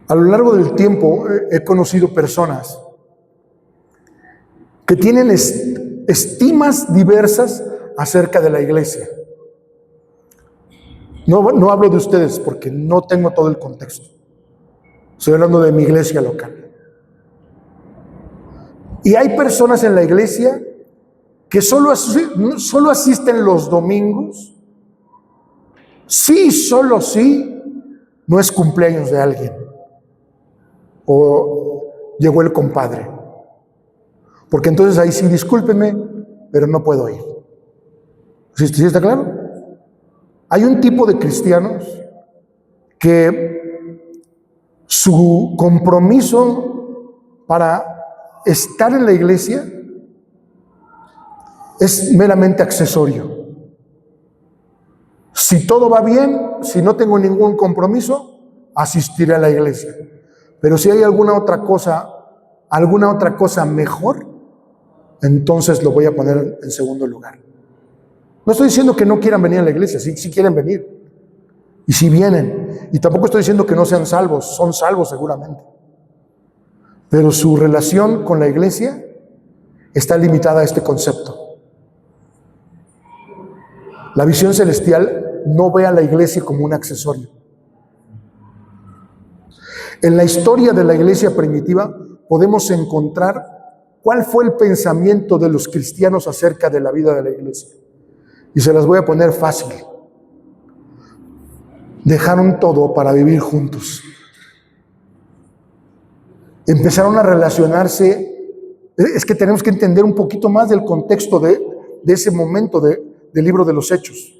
A lo largo del tiempo he conocido personas que tienen estimas diversas acerca de la iglesia. No hablo de ustedes porque no tengo todo el contexto. Estoy hablando de mi iglesia local. Y hay personas en la iglesia que solo asisten los domingos. Sí, solo sí, no es cumpleaños de alguien. O llegó el compadre. Porque entonces ahí sí, discúlpenme, pero no puedo ir. ¿Sí está claro? Hay un tipo de cristianos que su compromiso para estar en la iglesia es meramente accesorio. Si todo va bien, si no tengo ningún compromiso, asistiré a la iglesia. Pero si hay alguna otra cosa mejor, entonces lo voy a poner en segundo lugar. No estoy diciendo que no quieran venir a la iglesia, sí quieren venir. Y si vienen. Y tampoco estoy diciendo que no sean salvos, son salvos seguramente. Pero su relación con la iglesia está limitada a este concepto. La visión celestial no ve a la iglesia como un accesorio. En la historia de la iglesia primitiva podemos encontrar cuál fue el pensamiento de los cristianos acerca de la vida de la iglesia. Y se las voy a poner fácil. Dejaron todo para vivir juntos. Empezaron a relacionarse. Es que tenemos que entender un poquito más del contexto de ese momento del libro de los Hechos.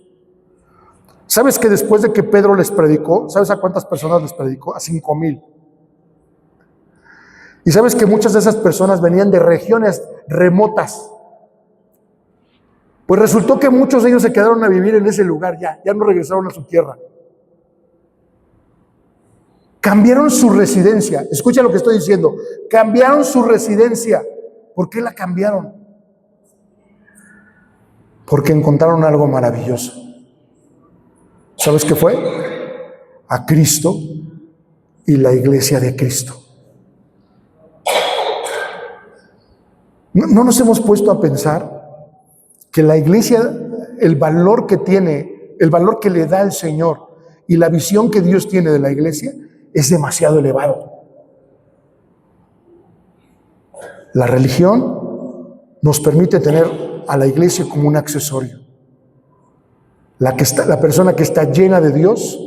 ¿Sabes que después de que Pedro les predicó, sabes a cuántas personas les predicó? A 5,000. Y sabes que muchas de esas personas venían de regiones remotas. Pues resultó que muchos de ellos se quedaron a vivir en ese lugar, ya no regresaron a su tierra. Cambiaron su residencia. Escucha lo que estoy diciendo. Cambiaron su residencia. ¿Por qué la cambiaron? Porque encontraron algo maravilloso. ¿Sabes qué fue? A Cristo y la iglesia de Cristo. No nos hemos puesto a pensar que la iglesia, el valor que tiene, el valor que le da el Señor y la visión que Dios tiene de la iglesia es demasiado elevado. La religión nos permite tener a la iglesia como un accesorio. La persona que está llena de Dios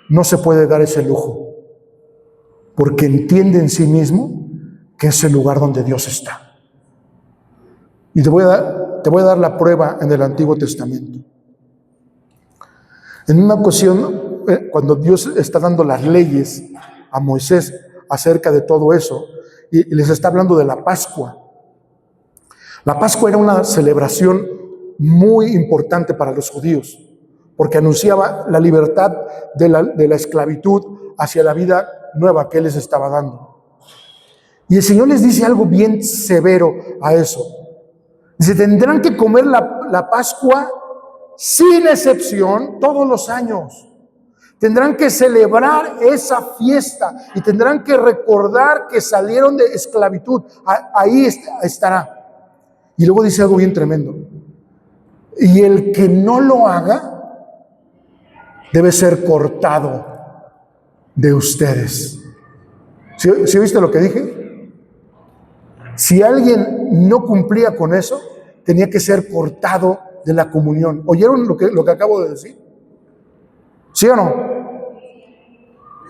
no se puede dar ese lujo, porque entiende en sí mismo que es el lugar donde Dios está. Y te voy a dar la prueba en el Antiguo Testamento. En una ocasión, cuando Dios está dando las leyes a Moisés acerca de todo eso, y les está hablando de la Pascua. La Pascua era una celebración muy importante para los judíos, porque anunciaba la libertad de la esclavitud hacia la vida nueva que Él les estaba dando. Y el Señor les dice algo bien severo a eso. Dice, tendrán que comer la Pascua sin excepción todos los años. Tendrán que celebrar esa fiesta y tendrán que recordar que salieron de esclavitud. Ahí estará. Y luego dice algo bien tremendo. Y el que no lo haga debe ser cortado de ustedes. ¿Sí viste lo que dije? Si alguien no cumplía con eso, tenía que ser cortado de la comunión. ¿Oyeron lo que acabo de decir? ¿Sí o no?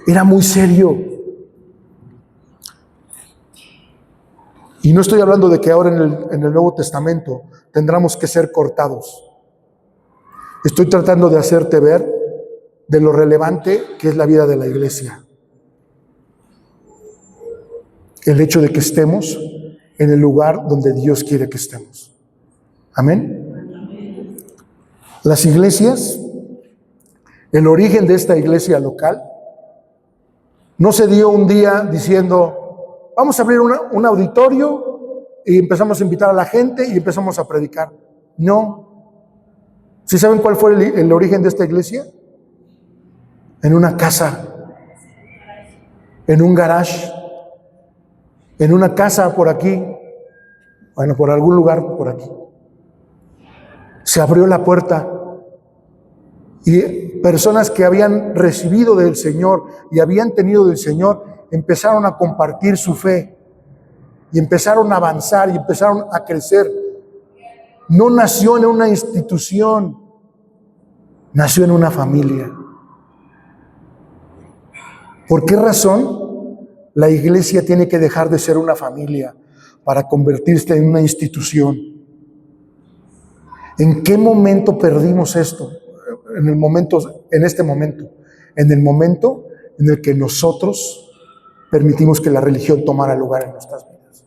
Era muy serio. Y no estoy hablando de que ahora en el Nuevo Testamento tendremos que ser cortados. Estoy tratando de hacerte ver de lo relevante que es la vida de la iglesia. El hecho de que estemos en el lugar donde Dios quiere que estemos. Amén. Las iglesias, el origen de esta iglesia local, no se dio un día diciendo, vamos a abrir un auditorio y empezamos a invitar a la gente y empezamos a predicar. No. ¿Sí saben cuál fue el origen de esta iglesia? En una casa, en un garage, en una casa por aquí, bueno, por algún lugar por aquí. Se abrió la puerta y personas que habían recibido del Señor y habían tenido del Señor empezaron a compartir su fe y empezaron a avanzar y empezaron a crecer. No nació en una institución, nació en una familia. ¿Por qué razón la iglesia tiene que dejar de ser una familia para convertirse en una institución? ¿En qué momento perdimos esto? En este momento, en el momento en el que nosotros permitimos que la religión tomara lugar en nuestras vidas.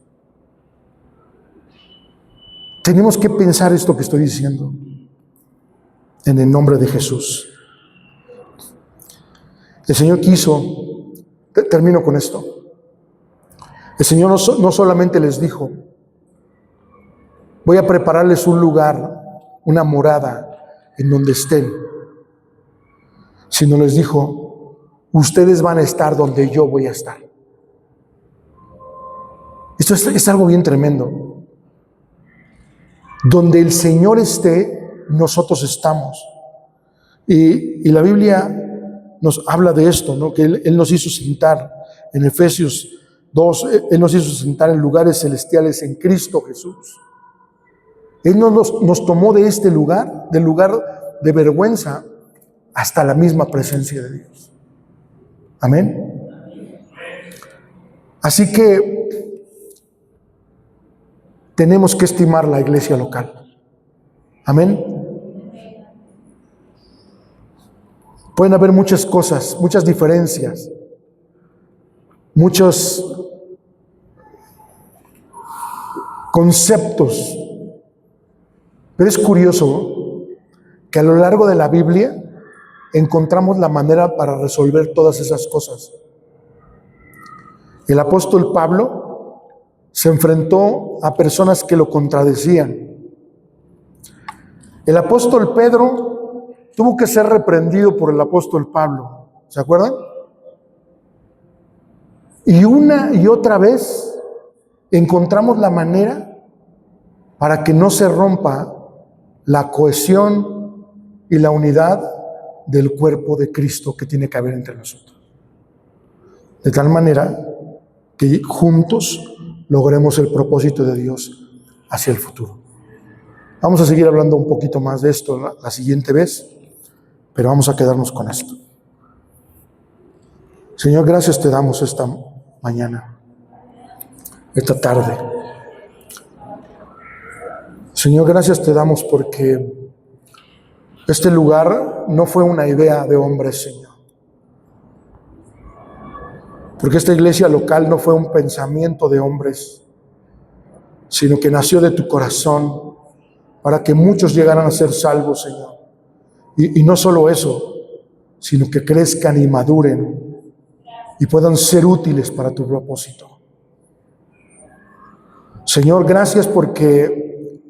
Tenemos que pensar esto que estoy diciendo en el nombre de Jesús. El Señor quiso, termino con esto. El Señor no solamente les dijo, voy a prepararles un lugar, una morada en donde estén, sino les dijo, ustedes van a estar donde yo voy a estar. Esto es algo bien tremendo. Donde el Señor esté, nosotros estamos. Y la Biblia nos habla de esto, ¿no? Que Él nos hizo sentar en Efesios 2, Él nos hizo sentar en lugares celestiales en Cristo Jesús. Él nos tomó de este lugar, del lugar de vergüenza, hasta la misma presencia de Dios. Amén. Así que tenemos que estimar la iglesia local. Amén. Pueden haber muchas cosas, muchas diferencias, muchos conceptos, pero es curioso que a lo largo de la Biblia encontramos la manera para resolver todas esas cosas. El apóstol Pablo se enfrentó a personas que lo contradecían. El apóstol Pedro tuvo que ser reprendido por el apóstol Pablo. ¿Se acuerdan? Y una y otra vez encontramos la manera para que no se rompa la cohesión y la unidad del cuerpo de Cristo que tiene que haber entre nosotros. De tal manera que juntos logremos el propósito de Dios hacia el futuro. Vamos a seguir hablando un poquito más de esto la siguiente vez, pero vamos a quedarnos con esto. Señor, gracias te damos esta mañana, esta tarde. Señor, gracias te damos porque este lugar no fue una idea de hombres, Señor. Porque esta iglesia local no fue un pensamiento de hombres, sino que nació de tu corazón para que muchos llegaran a ser salvos, Señor. Y no solo eso, sino que crezcan y maduren y puedan ser útiles para tu propósito. Señor, gracias porque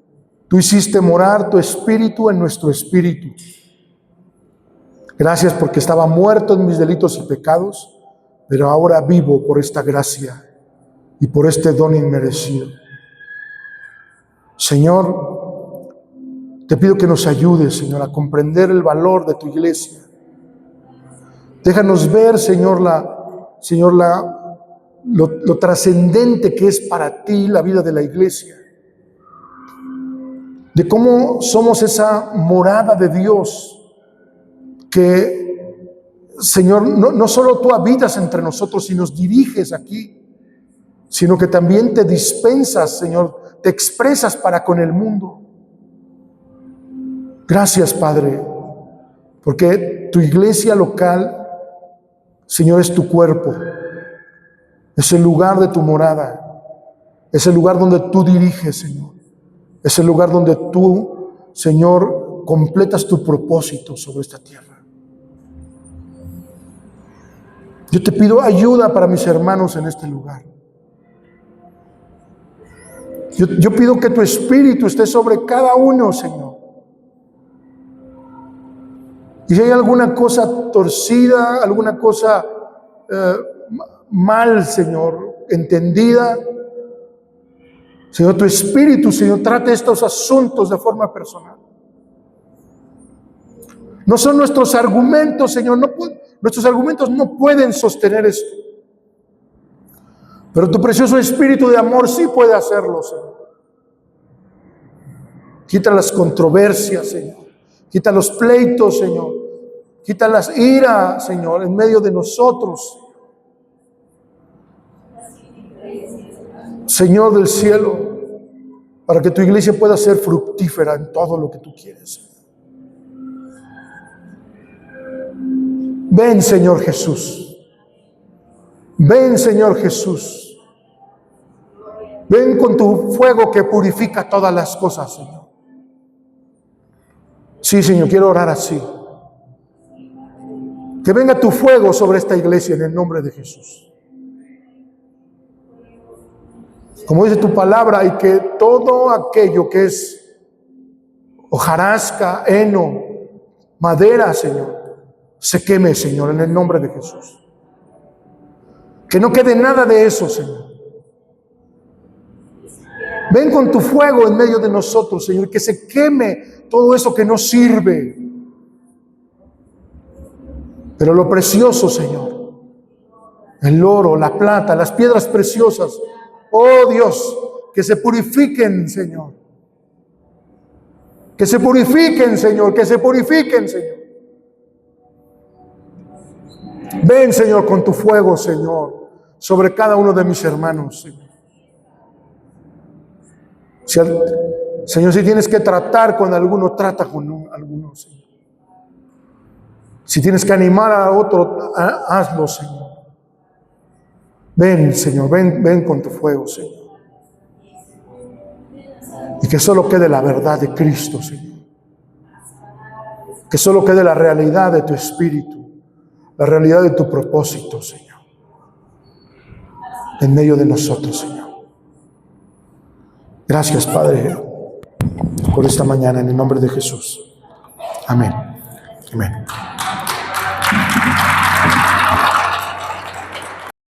tú hiciste morar tu espíritu en nuestro espíritu. Gracias porque estaba muerto en mis delitos y pecados, pero ahora vivo por esta gracia y por este don inmerecido. Señor, te pido que nos ayudes, Señor, a comprender el valor de tu iglesia. Déjanos ver, Señor, lo trascendente que es para ti la vida de la iglesia. De cómo somos esa morada de Dios que, Señor, no solo tú habitas entre nosotros y nos diriges aquí, sino que también te dispensas, Señor, te expresas para con el mundo. Gracias, Padre, porque tu iglesia local, Señor, es tu cuerpo, es el lugar de tu morada, es el lugar donde tú diriges, Señor, es el lugar donde tú, Señor, completas tu propósito sobre esta tierra. Yo te pido ayuda para mis hermanos en este lugar. Yo pido que tu espíritu esté sobre cada uno, Señor. Y si hay alguna cosa torcida, alguna cosa mal, Señor, entendida, Señor, tu espíritu, Señor, trate estos asuntos de forma personal. No son nuestros argumentos, Señor, nuestros argumentos no pueden sostener esto. Pero tu precioso espíritu de amor sí puede hacerlo, Señor. Quita las controversias, Señor. Quita los pleitos, Señor. Quita las iras, Señor, en medio de nosotros. Señor del cielo, para que tu iglesia pueda ser fructífera en todo lo que tú quieres. Ven, Señor Jesús. Ven, Señor Jesús. Ven con tu fuego que purifica todas las cosas, Señor. Sí, Señor, quiero orar así. Que venga tu fuego sobre esta iglesia en el nombre de Jesús. Como dice tu palabra, y que todo aquello que es hojarasca, heno, madera, Señor, se queme, Señor, en el nombre de Jesús. Que no quede nada de eso, Señor. Ven con tu fuego en medio de nosotros, Señor, que se queme todo eso que no sirve. Pero lo precioso, Señor, el oro, la plata, las piedras preciosas, oh Dios, que se purifiquen, Señor. Que se purifiquen, Señor, que se purifiquen, Señor. Ven, Señor, con tu fuego, Señor, sobre cada uno de mis hermanos, Señor. Señor, si tienes que tratar con alguno, trata con alguno, Señor. Si tienes que animar a otro, hazlo, Señor. Ven, Señor, ven con tu fuego, Señor. Y que solo quede la verdad de Cristo, Señor. Que solo quede la realidad de tu espíritu, la realidad de tu propósito, Señor, en medio de nosotros, Señor. Gracias, Padre, por esta mañana, en el nombre de Jesús. Amén. Amén.